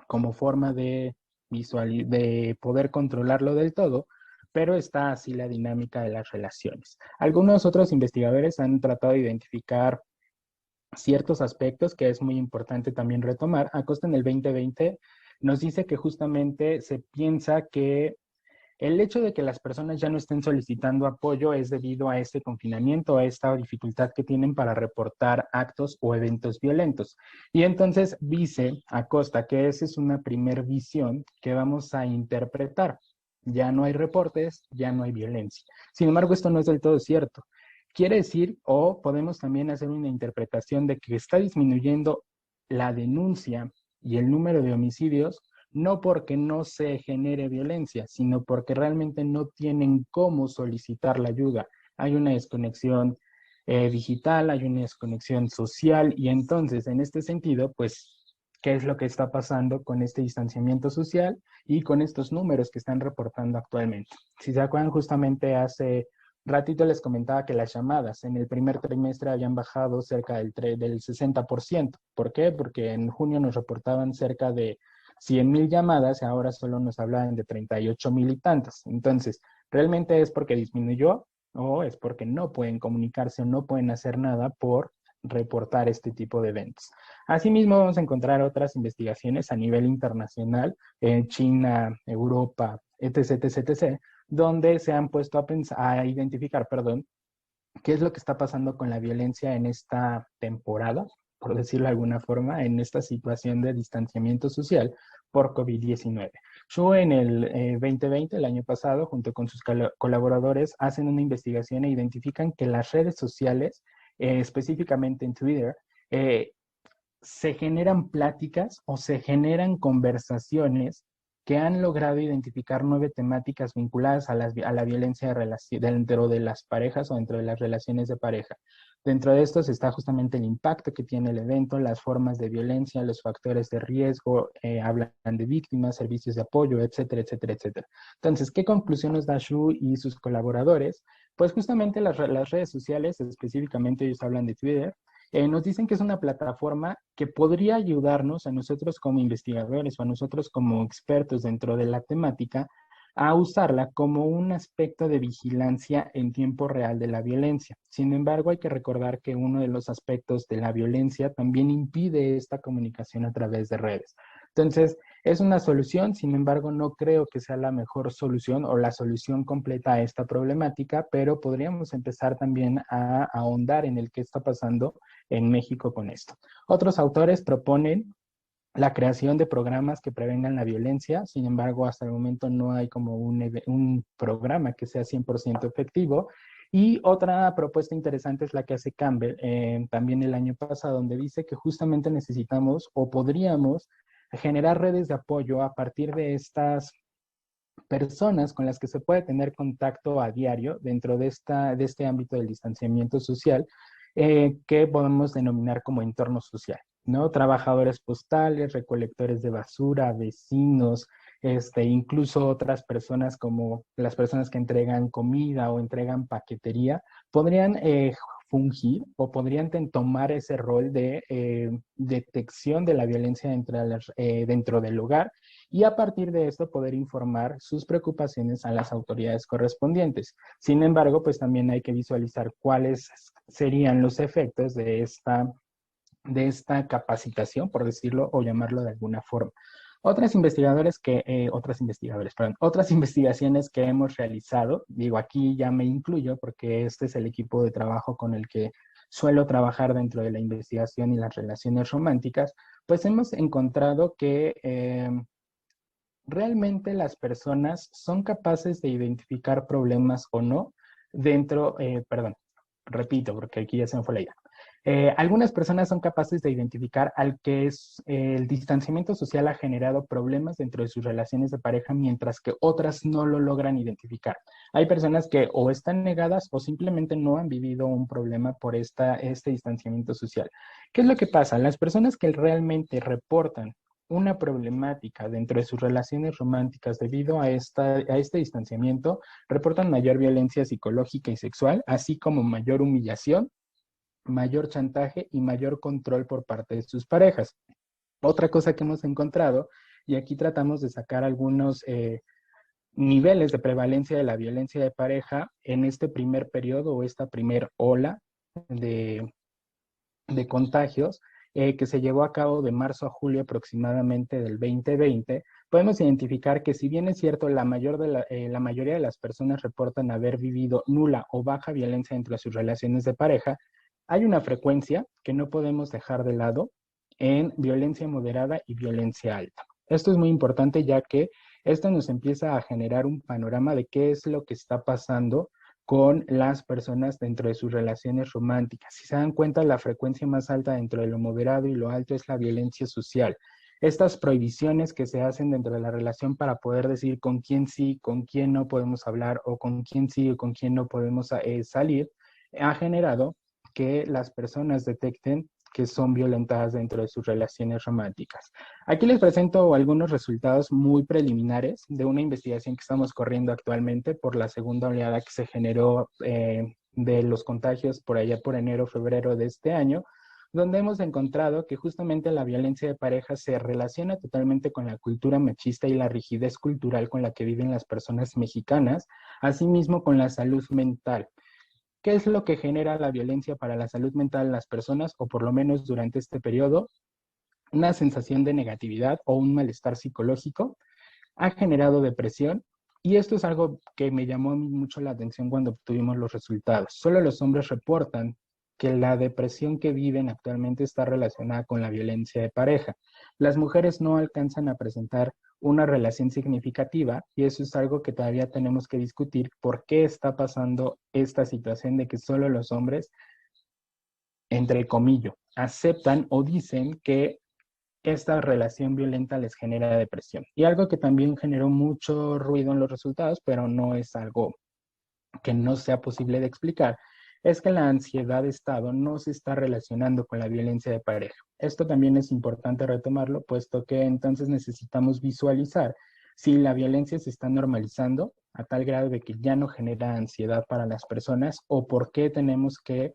B: como forma de de poder controlarlo del todo, pero está así la dinámica de las relaciones. Algunos otros investigadores han tratado de identificar ciertos aspectos que es muy importante también retomar. Acosta en el 2020 nos dice que justamente se piensa que el hecho de que las personas ya no estén solicitando apoyo es debido a este confinamiento, a esta dificultad que tienen para reportar actos o eventos violentos. Y entonces dice Acosta que esa es una primer visión que vamos a interpretar. Ya no hay reportes, ya no hay violencia. Sin embargo, esto no es del todo cierto. Quiere decir, o podemos también hacer una interpretación de que está disminuyendo la denuncia y el número de homicidios, no porque no se genere violencia, sino porque realmente no tienen cómo solicitar la ayuda. Hay una desconexión digital, hay una desconexión social y entonces en este sentido, pues, ¿qué es lo que está pasando con este distanciamiento social y con estos números que están reportando actualmente? Si se acuerdan, justamente hace ratito les comentaba que las llamadas en el primer trimestre habían bajado cerca del 60%. ¿Por qué? Porque en junio nos reportaban cerca de 100,000 llamadas y ahora solo nos hablan de 38,000 y tantas. Entonces, ¿realmente es porque disminuyó o es porque no pueden comunicarse o no pueden hacer nada por reportar este tipo de eventos? Asimismo, vamos a encontrar otras investigaciones a nivel internacional, en China, Europa, etc., etc., etc., donde se han puesto a identificar, perdón, qué es lo que está pasando con la violencia en esta temporada, por decirlo de alguna forma, en esta situación de distanciamiento social por COVID-19. Yo en el 2020, el año pasado, junto con sus colaboradores, hacen una investigación e identifican que las redes sociales, específicamente en Twitter, se generan pláticas o se generan conversaciones que han logrado identificar 9 temáticas vinculadas a la violencia dentro de las parejas o dentro de las relaciones de pareja. Dentro de estos está justamente el impacto que tiene el evento, las formas de violencia, los factores de riesgo, hablan de víctimas, servicios de apoyo, etcétera, etcétera, etcétera. Entonces, ¿qué conclusión nos da Shu y sus colaboradores? Pues justamente las redes sociales, específicamente ellos hablan de Twitter, nos dicen que es una plataforma que podría ayudarnos a nosotros como investigadores o a nosotros como expertos dentro de la temática a usarla como un aspecto de vigilancia en tiempo real de la violencia. Sin embargo, hay que recordar que uno de los aspectos de la violencia también impide esta comunicación a través de redes. Entonces, es una solución, sin embargo, no creo que sea la mejor solución o la solución completa a esta problemática, pero podríamos empezar también a ahondar en el qué está pasando en México con esto. Otros autores proponen la creación de programas que prevengan la violencia, sin embargo, hasta el momento no hay como un programa que sea 100% efectivo. Y otra propuesta interesante es la que hace Campbell también el año pasado, donde dice que justamente necesitamos o podríamos generar redes de apoyo a partir de estas personas con las que se puede tener contacto a diario dentro de este ámbito del distanciamiento social, que podemos denominar como entorno social, ¿no? Trabajadores postales, recolectores de basura, vecinos, incluso otras personas como las personas que entregan comida o entregan paquetería, podrían fungir o podrían tomar ese rol de detección de la violencia dentro del hogar y a partir de esto poder informar sus preocupaciones a las autoridades correspondientes. Sin embargo, pues también hay que visualizar cuáles serían los efectos de esta capacitación, por decirlo o llamarlo de alguna forma. Otras investigaciones que hemos realizado, digo, aquí ya me incluyo porque este es el equipo de trabajo con el que suelo trabajar dentro de la investigación y las relaciones románticas, pues hemos encontrado que realmente las personas son capaces de identificar problemas o no dentro, repito, porque aquí ya se me fue la idea. Algunas personas son capaces de identificar al que es el distanciamiento social ha generado problemas dentro de sus relaciones de pareja, mientras que otras no lo logran identificar. Hay personas que o están negadas o simplemente no han vivido un problema por este distanciamiento social. ¿Qué es lo que pasa? Las personas que realmente reportan una problemática dentro de sus relaciones románticas debido a este distanciamiento, reportan mayor violencia psicológica y sexual, así como mayor humillación, mayor chantaje y mayor control por parte de sus parejas. Otra cosa que hemos encontrado, y aquí tratamos de sacar algunos niveles de prevalencia de la violencia de pareja en este primer periodo o esta primer ola de contagios que se llevó a cabo de marzo a julio aproximadamente del 2020, podemos identificar que si bien es cierto, la mayoría de las personas reportan haber vivido nula o baja violencia entre sus relaciones de pareja, hay una frecuencia que no podemos dejar de lado en violencia moderada y violencia alta. Esto es muy importante ya que esto nos empieza a generar un panorama de qué es lo que está pasando con las personas dentro de sus relaciones románticas. Si se dan cuenta, la frecuencia más alta dentro de lo moderado y lo alto es la violencia social. Estas prohibiciones que se hacen dentro de la relación para poder decir con quién sí, con quién no podemos hablar o con quién sí o con quién no podemos salir, ha generado que las personas detecten que son violentadas dentro de sus relaciones románticas. Aquí les presento algunos resultados muy preliminares de una investigación que estamos corriendo actualmente por la segunda oleada que se generó de los contagios por allá por enero, febrero de este año, donde hemos encontrado que justamente la violencia de pareja se relaciona totalmente con la cultura machista y la rigidez cultural con la que viven las personas mexicanas, asimismo con la salud mental. ¿Qué es lo que genera la violencia para la salud mental de las personas, o por lo menos durante este periodo? Una sensación de negatividad o un malestar psicológico, ha generado depresión, y esto es algo que me llamó mucho la atención cuando obtuvimos los resultados. Solo los hombres reportan que la depresión que viven actualmente está relacionada con la violencia de pareja. Las mujeres no alcanzan a presentar una relación significativa, y eso es algo que todavía tenemos que discutir, por qué está pasando esta situación de que solo los hombres, entre comillas, aceptan o dicen que esta relación violenta les genera depresión. Y algo que también generó mucho ruido en los resultados, pero no es algo que no sea posible de explicar, es que la ansiedad de estado no se está relacionando con la violencia de pareja. Esto también es importante retomarlo, puesto que entonces necesitamos visualizar si la violencia se está normalizando a tal grado de que ya no genera ansiedad para las personas, o por qué tenemos que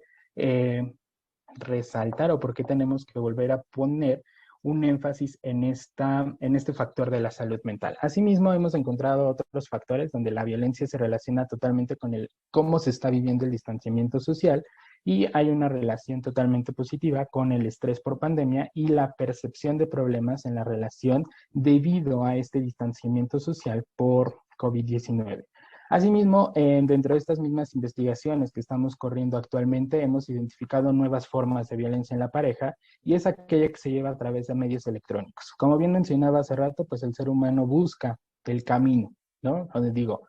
B: resaltar o por qué tenemos que volver a poner un énfasis en este factor de la salud mental. Asimismo, hemos encontrado otros factores donde la violencia se relaciona totalmente con cómo se está viviendo el distanciamiento social, y hay una relación totalmente positiva con el estrés por pandemia y la percepción de problemas en la relación debido a este distanciamiento social por COVID-19. Asimismo, dentro de estas mismas investigaciones que estamos corriendo actualmente, hemos identificado nuevas formas de violencia en la pareja, y es aquella que se lleva a través de medios electrónicos. Como bien mencionaba hace rato, pues el ser humano busca el camino, ¿no? Donde digo,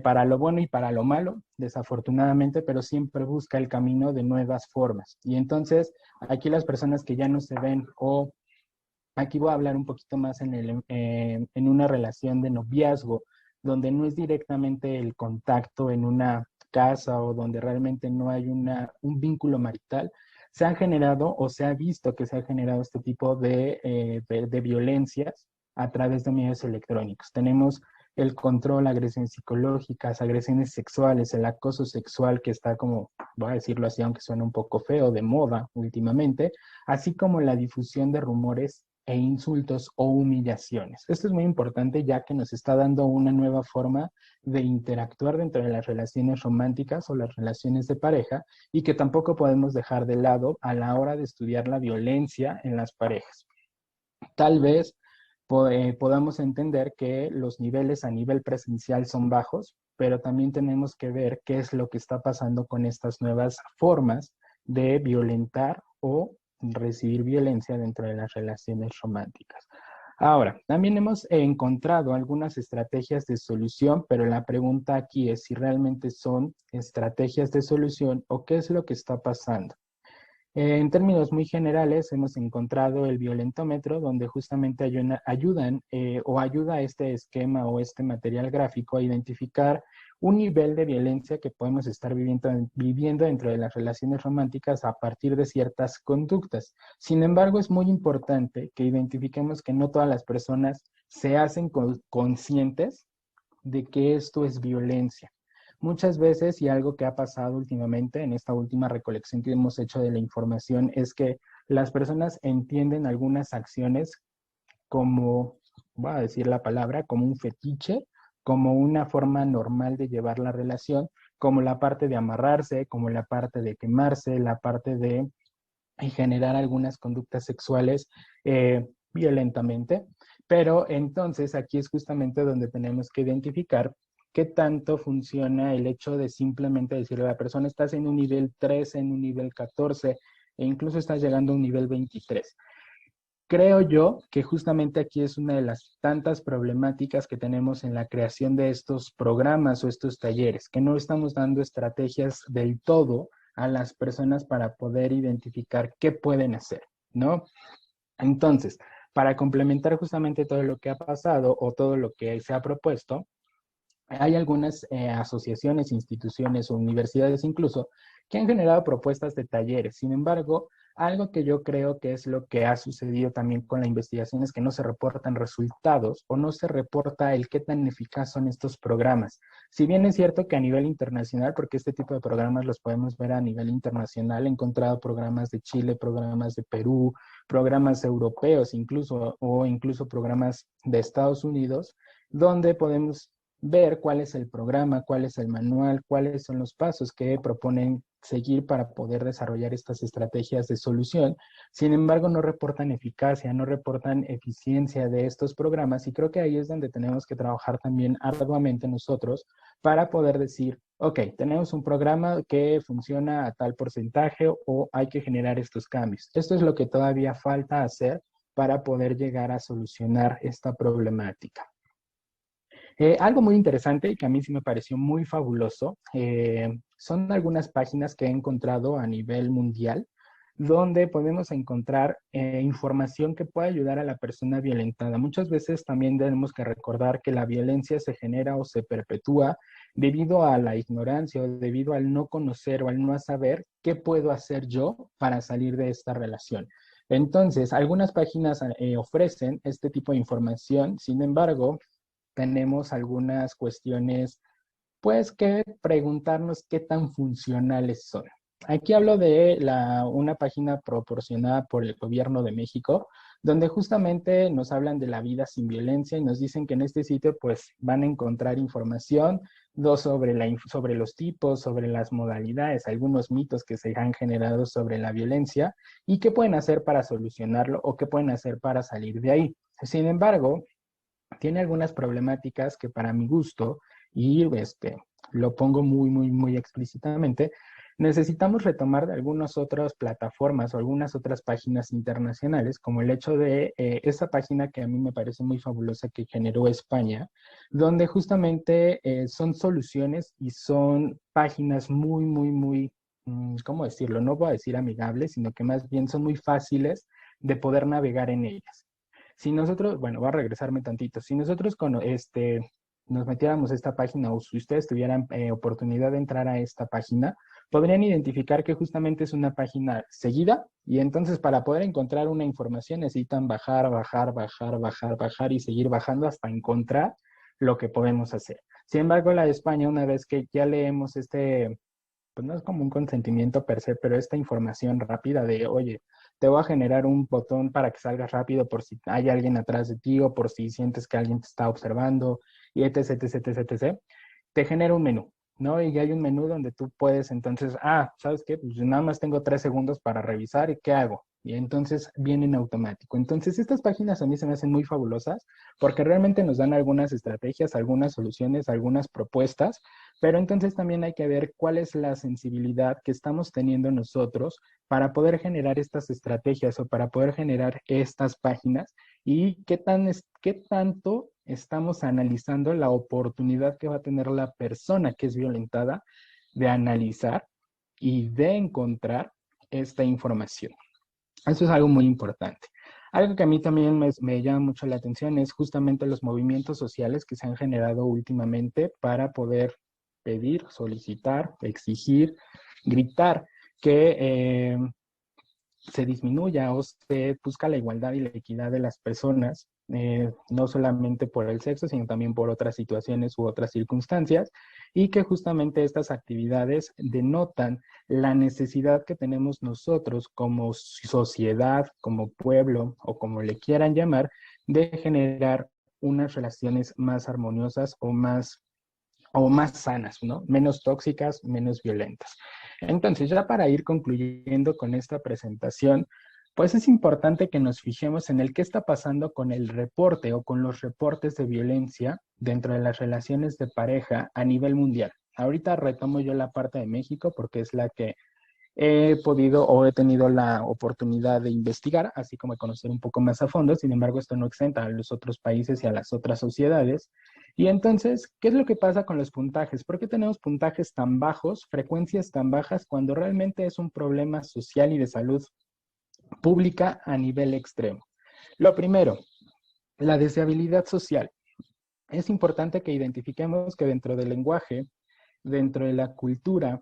B: para lo bueno y para lo malo, desafortunadamente, pero siempre busca el camino de nuevas formas. Y entonces, aquí las personas que ya no se ven, o aquí voy a hablar un poquito más en una relación de noviazgo, donde no es directamente el contacto en una casa o donde realmente no hay un vínculo marital, se han generado o se ha visto que se ha generado este tipo de violencias a través de medios electrónicos. Tenemos el control, agresiones psicológicas, agresiones sexuales, el acoso sexual que está, como voy a decirlo así, aunque suene un poco feo, de moda últimamente, así como la difusión de rumores e insultos o humillaciones. Esto es muy importante ya que nos está dando una nueva forma de interactuar dentro de las relaciones románticas o las relaciones de pareja y que tampoco podemos dejar de lado a la hora de estudiar la violencia en las parejas. Tal vez podamos entender que los niveles a nivel presencial son bajos, pero también tenemos que ver qué es lo que está pasando con estas nuevas formas de violentar o recibir violencia dentro de las relaciones románticas. Ahora, también hemos encontrado algunas estrategias de solución, pero la pregunta aquí es si realmente son estrategias de solución o qué es lo que está pasando. En términos muy generales, hemos encontrado el violentómetro, donde justamente ayuda a este esquema o este material gráfico a identificar un nivel de violencia que podemos estar viviendo dentro de las relaciones románticas a partir de ciertas conductas. Sin embargo, es muy importante que identifiquemos que no todas las personas se hacen conscientes de que esto es violencia. Muchas veces, y algo que ha pasado últimamente en esta última recolección que hemos hecho de la información, es que las personas entienden algunas acciones como, voy a decir la palabra, como un fetiche, como una forma normal de llevar la relación, como la parte de amarrarse, como la parte de quemarse, la parte de generar algunas conductas sexuales violentamente. Pero entonces aquí es justamente donde tenemos que identificar qué tanto funciona el hecho de simplemente decirle a la persona, estás en un nivel 13, en un nivel 14, e incluso estás llegando a un nivel 23. Creo yo que justamente aquí es una de las tantas problemáticas que tenemos en la creación de estos programas o estos talleres, que no estamos dando estrategias del todo a las personas para poder identificar qué pueden hacer, ¿no? Entonces, para complementar justamente todo lo que ha pasado o todo lo que se ha propuesto, hay algunas asociaciones, instituciones o universidades incluso que han generado propuestas de talleres. Sin embargo, algo que yo creo que es lo que ha sucedido también con la investigación es que no se reportan resultados o no se reporta el qué tan eficaz son estos programas. Si bien es cierto que a nivel internacional, porque este tipo de programas los podemos ver a nivel internacional, he encontrado programas de Chile, programas de Perú, programas europeos incluso o incluso programas de Estados Unidos, donde podemos ver cuál es el programa, cuál es el manual, cuáles son los pasos que proponen seguir para poder desarrollar estas estrategias de solución. Sin embargo, no reportan eficacia, no reportan eficiencia de estos programas y creo que ahí es donde tenemos que trabajar también arduamente nosotros para poder decir, ok, tenemos un programa que funciona a tal porcentaje o hay que generar estos cambios. Esto es lo que todavía falta hacer para poder llegar a solucionar esta problemática. Algo muy interesante y que a mí sí me pareció muy fabuloso, son algunas páginas que he encontrado a nivel mundial donde podemos encontrar información que puede ayudar a la persona violentada. Muchas veces también tenemos que recordar que la violencia se genera o se perpetúa debido a la ignorancia o debido al no conocer o al no saber qué puedo hacer yo para salir de esta relación. Entonces, algunas páginas ofrecen este tipo de información, sin embargo, tenemos algunas cuestiones, pues, que preguntarnos qué tan funcionales son. Aquí hablo de una página proporcionada por el Gobierno de México, donde justamente nos hablan de la vida sin violencia y nos dicen que en este sitio pues van a encontrar información sobre los tipos, sobre las modalidades, algunos mitos que se han generado sobre la violencia y qué pueden hacer para solucionarlo o qué pueden hacer para salir de ahí. Sin embargo, tiene algunas problemáticas que para mi gusto, y lo pongo muy, muy, muy explícitamente, necesitamos retomar de algunas otras plataformas o algunas otras páginas internacionales, como el hecho de esa página que a mí me parece muy fabulosa que generó España, donde justamente son soluciones y son páginas muy, muy, muy, ¿cómo decirlo? No voy a decir amigables, sino que más bien son muy fáciles de poder navegar en ellas. Si nosotros, bueno, voy a regresarme tantito, si nosotros nos metiéramos a esta página o si ustedes tuvieran oportunidad de entrar a esta página, podrían identificar que justamente es una página seguida y entonces para poder encontrar una información necesitan bajar, bajar, bajar, bajar, bajar y seguir bajando hasta encontrar lo que podemos hacer. Sin embargo, la de España, una vez que ya leemos pues no es como un consentimiento per se, pero esta información rápida de, oye, te voy a generar un botón para que salgas rápido por si hay alguien atrás de ti o por si sientes que alguien te está observando, y etc, etc, etc, etc. Te genera un menú, ¿no? Y hay un menú donde tú puedes entonces, ¿sabes qué? Pues nada más tengo 3 segundos para revisar y ¿qué hago? Y entonces viene en automático. Entonces estas páginas a mí se me hacen muy fabulosas porque realmente nos dan algunas estrategias, algunas soluciones, algunas propuestas, pero entonces también hay que ver cuál es la sensibilidad que estamos teniendo nosotros para poder generar estas estrategias o para poder generar estas páginas y qué tanto estamos analizando la oportunidad que va a tener la persona que es violentada de analizar y de encontrar esta información. Eso es algo muy importante. Algo que a mí también me llama mucho la atención es justamente los movimientos sociales que se han generado últimamente para poder pedir, solicitar, exigir, gritar que se disminuya o se busca la igualdad y la equidad de las personas, no solamente por el sexo, sino también por otras situaciones u otras circunstancias, y que justamente estas actividades denotan la necesidad que tenemos nosotros como sociedad, como pueblo o como le quieran llamar, de generar unas relaciones más armoniosas o más sanas, ¿no? Menos tóxicas, menos violentas. Entonces, ya para ir concluyendo con esta presentación, pues es importante que nos fijemos en el qué está pasando con el reporte o con los reportes de violencia dentro de las relaciones de pareja a nivel mundial. Ahorita retomo yo la parte de México porque es la que he podido o he tenido la oportunidad de investigar, así como de conocer un poco más a fondo. Sin embargo, esto no exenta a los otros países y a las otras sociedades. Y entonces, ¿qué es lo que pasa con los puntajes? ¿Por qué tenemos puntajes tan bajos, frecuencias tan bajas, cuando realmente es un problema social y de salud pública a nivel extremo? Lo primero, la deseabilidad social. Es importante que identifiquemos que dentro del lenguaje, dentro de la cultura,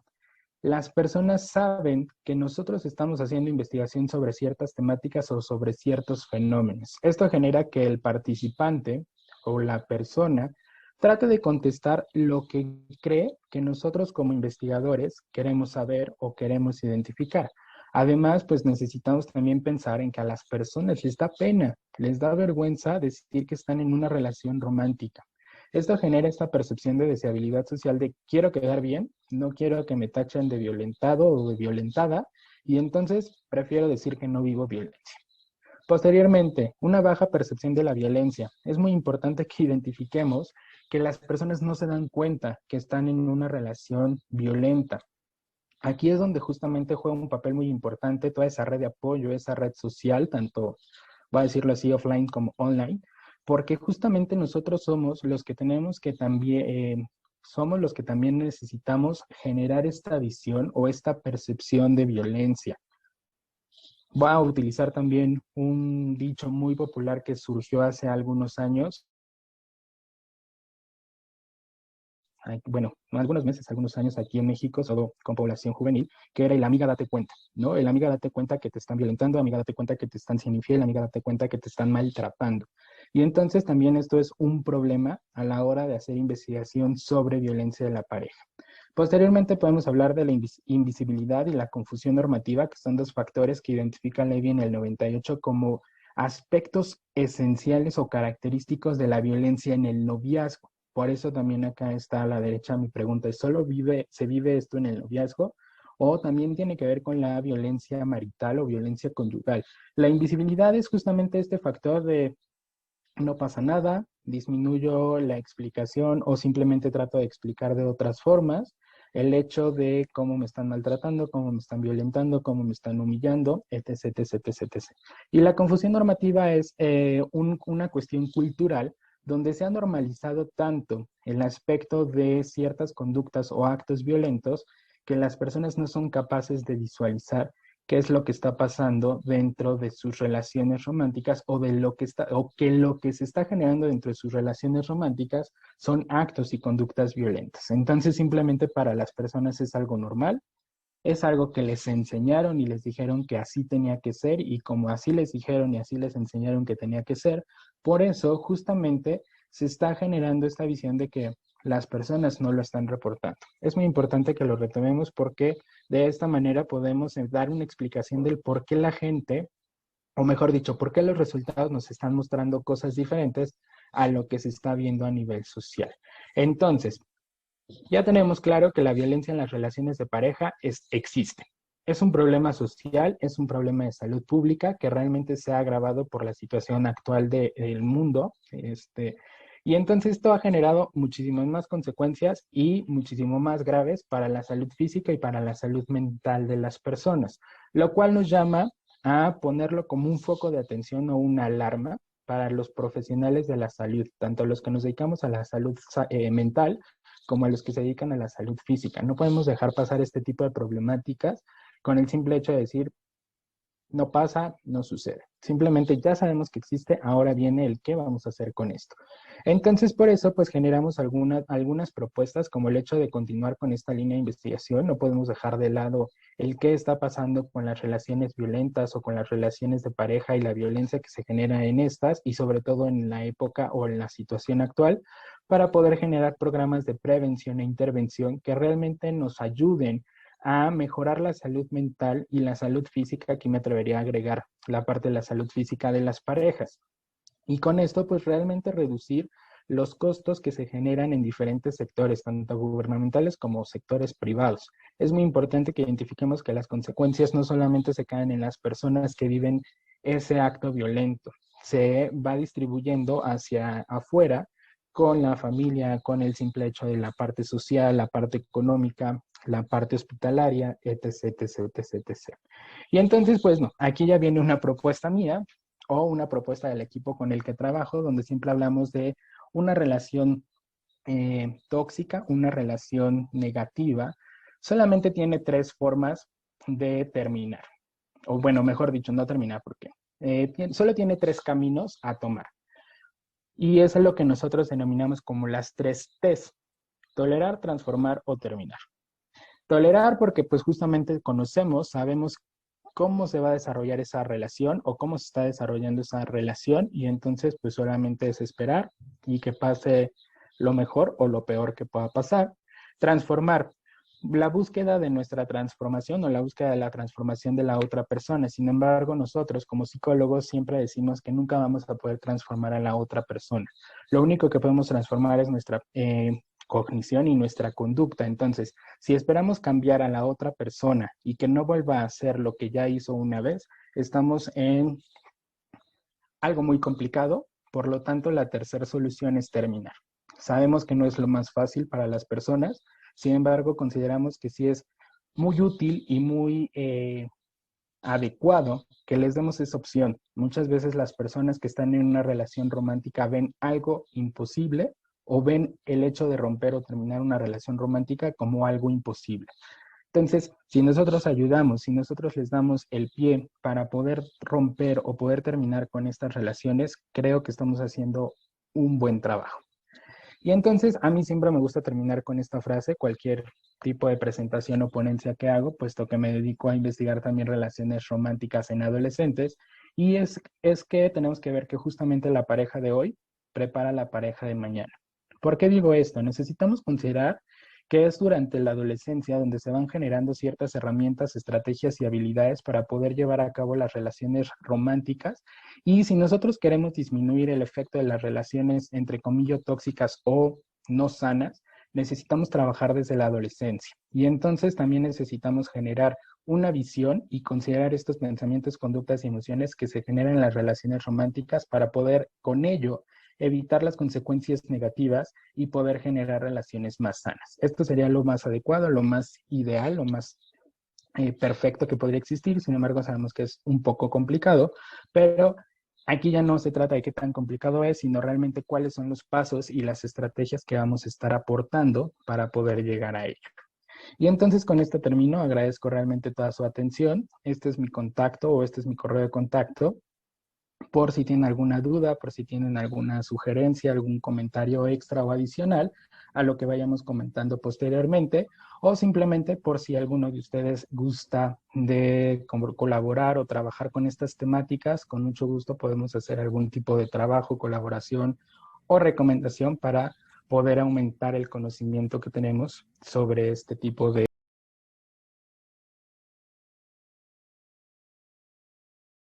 B: las personas saben que nosotros estamos haciendo investigación sobre ciertas temáticas o sobre ciertos fenómenos. Esto genera que el participante o la persona trate de contestar lo que cree que nosotros como investigadores queremos saber o queremos identificar. Además, pues necesitamos también pensar en que a las personas les da pena, les da vergüenza decir que están en una relación romántica. Esto genera esta percepción de deseabilidad social de quiero quedar bien, no quiero que me tachen de violentado o de violentada, y entonces prefiero decir que no vivo violencia. Posteriormente, una baja percepción de la violencia. Es muy importante que identifiquemos que las personas no se dan cuenta que están en una relación violenta. Aquí es donde justamente juega un papel muy importante toda esa red de apoyo, esa red social, tanto, voy a decirlo así, offline como online, porque justamente nosotros somos los que tenemos que también, somos los que también necesitamos generar esta visión o esta percepción de violencia. Voy a utilizar también un dicho muy popular que surgió hace algunos años, bueno, algunos meses, algunos años aquí en México, todo con población juvenil, que era el amiga date cuenta, ¿no? El amiga date cuenta que te están violentando, amiga date cuenta que te están siendo infiel, amiga date cuenta que te están maltratando. Y entonces también esto es un problema a la hora de hacer investigación sobre violencia de la pareja. Posteriormente podemos hablar de la invisibilidad y la confusión normativa, que son dos factores que identifica Levy en el 98 como aspectos esenciales o característicos de la violencia en el noviazgo. Por eso también acá está a la derecha mi pregunta, ¿se vive esto en el noviazgo? ¿O también tiene que ver con la violencia marital o violencia conyugal? La invisibilidad es justamente este factor de no pasa nada, disminuyo la explicación o simplemente trato de explicar de otras formas el hecho de cómo me están maltratando, cómo me están violentando, cómo me están humillando, etc, etc, etc, etc. Y la confusión normativa es una cuestión cultural donde se ha normalizado tanto el aspecto de ciertas conductas o actos violentos que las personas no son capaces de visualizar qué es lo que está pasando dentro de sus relaciones románticas o de lo que se está generando dentro de sus relaciones románticas son actos y conductas violentas. Entonces, simplemente para las personas es algo normal, es algo que les enseñaron y les dijeron que así tenía que ser, y como así les dijeron y así les enseñaron que tenía que ser, por eso justamente se está generando esta visión de que las personas no lo están reportando. Es muy importante que lo retomemos porque de esta manera podemos dar una explicación del por qué la gente, o mejor dicho, por qué los resultados nos están mostrando cosas diferentes a lo que se está viendo a nivel social. Entonces, ya tenemos claro que la violencia en las relaciones de pareja existe. Es un problema social, es un problema de salud pública que realmente se ha agravado por la situación actual del mundo. Y entonces esto ha generado muchísimas más consecuencias y muchísimo más graves para la salud física y para la salud mental de las personas, lo cual nos llama a ponerlo como un foco de atención o una alarma para los profesionales de la salud, tanto los que nos dedicamos a la salud mental como a los que se dedican a la salud física. No podemos dejar pasar este tipo de problemáticas con el simple hecho de decir, no pasa, no sucede. Simplemente ya sabemos que existe, ahora viene el qué vamos a hacer con esto. Entonces, por eso, pues generamos algunas propuestas, como el hecho de continuar con esta línea de investigación. No podemos dejar de lado el qué está pasando con las relaciones violentas o con las relaciones de pareja y la violencia que se genera en estas, y sobre todo en la época o en la situación actual, para poder generar programas de prevención e intervención que realmente nos ayuden a mejorar la salud mental y la salud física. Aquí me atrevería a agregar la parte de la salud física de las parejas. Y con esto, pues realmente reducir los costos que se generan en diferentes sectores, tanto gubernamentales como sectores privados. Es muy importante que identifiquemos que las consecuencias no solamente se caen en las personas que viven ese acto violento, se va distribuyendo hacia afuera con la familia, con el simple hecho de la parte social, la parte económica, la parte hospitalaria, etc, etc, etc, etc. Y entonces, pues no, aquí ya viene una propuesta mía o una propuesta del equipo con el que trabajo, donde siempre hablamos de una relación tóxica, una relación negativa. Solamente tiene tres formas de terminar. O bueno, mejor dicho, no terminar, porque solo tiene tres caminos a tomar. Y eso es lo que nosotros denominamos como las tres T's: tolerar, transformar o terminar. Tolerar porque pues justamente conocemos, sabemos cómo se va a desarrollar esa relación o cómo se está desarrollando esa relación, y entonces pues solamente es esperar y que pase lo mejor o lo peor que pueda pasar. Transformar, la búsqueda de nuestra transformación o la búsqueda de la transformación de la otra persona. Sin embargo, nosotros como psicólogos siempre decimos que nunca vamos a poder transformar a la otra persona. Lo único que podemos transformar es nuestra cognición y nuestra conducta. Entonces, si esperamos cambiar a la otra persona y que no vuelva a hacer lo que ya hizo una vez, estamos en algo muy complicado. Por lo tanto, la tercera solución es terminar. Sabemos que no es lo más fácil para las personas, sin embargo, consideramos que sí es muy útil y muy adecuado que les demos esa opción. Muchas veces las personas que están en una relación romántica ven algo imposible o ven el hecho de romper o terminar una relación romántica como algo imposible. Entonces, si nosotros ayudamos, si nosotros les damos el pie para poder romper o poder terminar con estas relaciones, creo que estamos haciendo un buen trabajo. Y entonces a mí siempre me gusta terminar con esta frase, cualquier tipo de presentación o ponencia que hago, puesto que me dedico a investigar también relaciones románticas en adolescentes, y es que tenemos que ver que justamente la pareja de hoy prepara la pareja de mañana. ¿Por qué digo esto? Necesitamos considerar que es durante la adolescencia donde se van generando ciertas herramientas, estrategias y habilidades para poder llevar a cabo las relaciones románticas. Y si nosotros queremos disminuir el efecto de las relaciones, entre comillas, tóxicas o no sanas, necesitamos trabajar desde la adolescencia. Y entonces también necesitamos generar una visión y considerar estos pensamientos, conductas y emociones que se generan en las relaciones románticas para poder con ello evitar las consecuencias negativas y poder generar relaciones más sanas. Esto sería lo más adecuado, lo más ideal, lo más perfecto que podría existir. Sin embargo, sabemos que es un poco complicado, pero aquí ya no se trata de qué tan complicado es, sino realmente cuáles son los pasos y las estrategias que vamos a estar aportando para poder llegar a ello. Y entonces con esto termino. Agradezco realmente toda su atención. Este es mi contacto o este es mi correo de contacto, por si tienen alguna duda, por si tienen alguna sugerencia, algún comentario extra o adicional a lo que vayamos comentando posteriormente, o simplemente por si alguno de ustedes gusta de colaborar o trabajar con estas temáticas. Con mucho gusto podemos hacer algún tipo de trabajo, colaboración o recomendación para poder aumentar el conocimiento que tenemos sobre este tipo de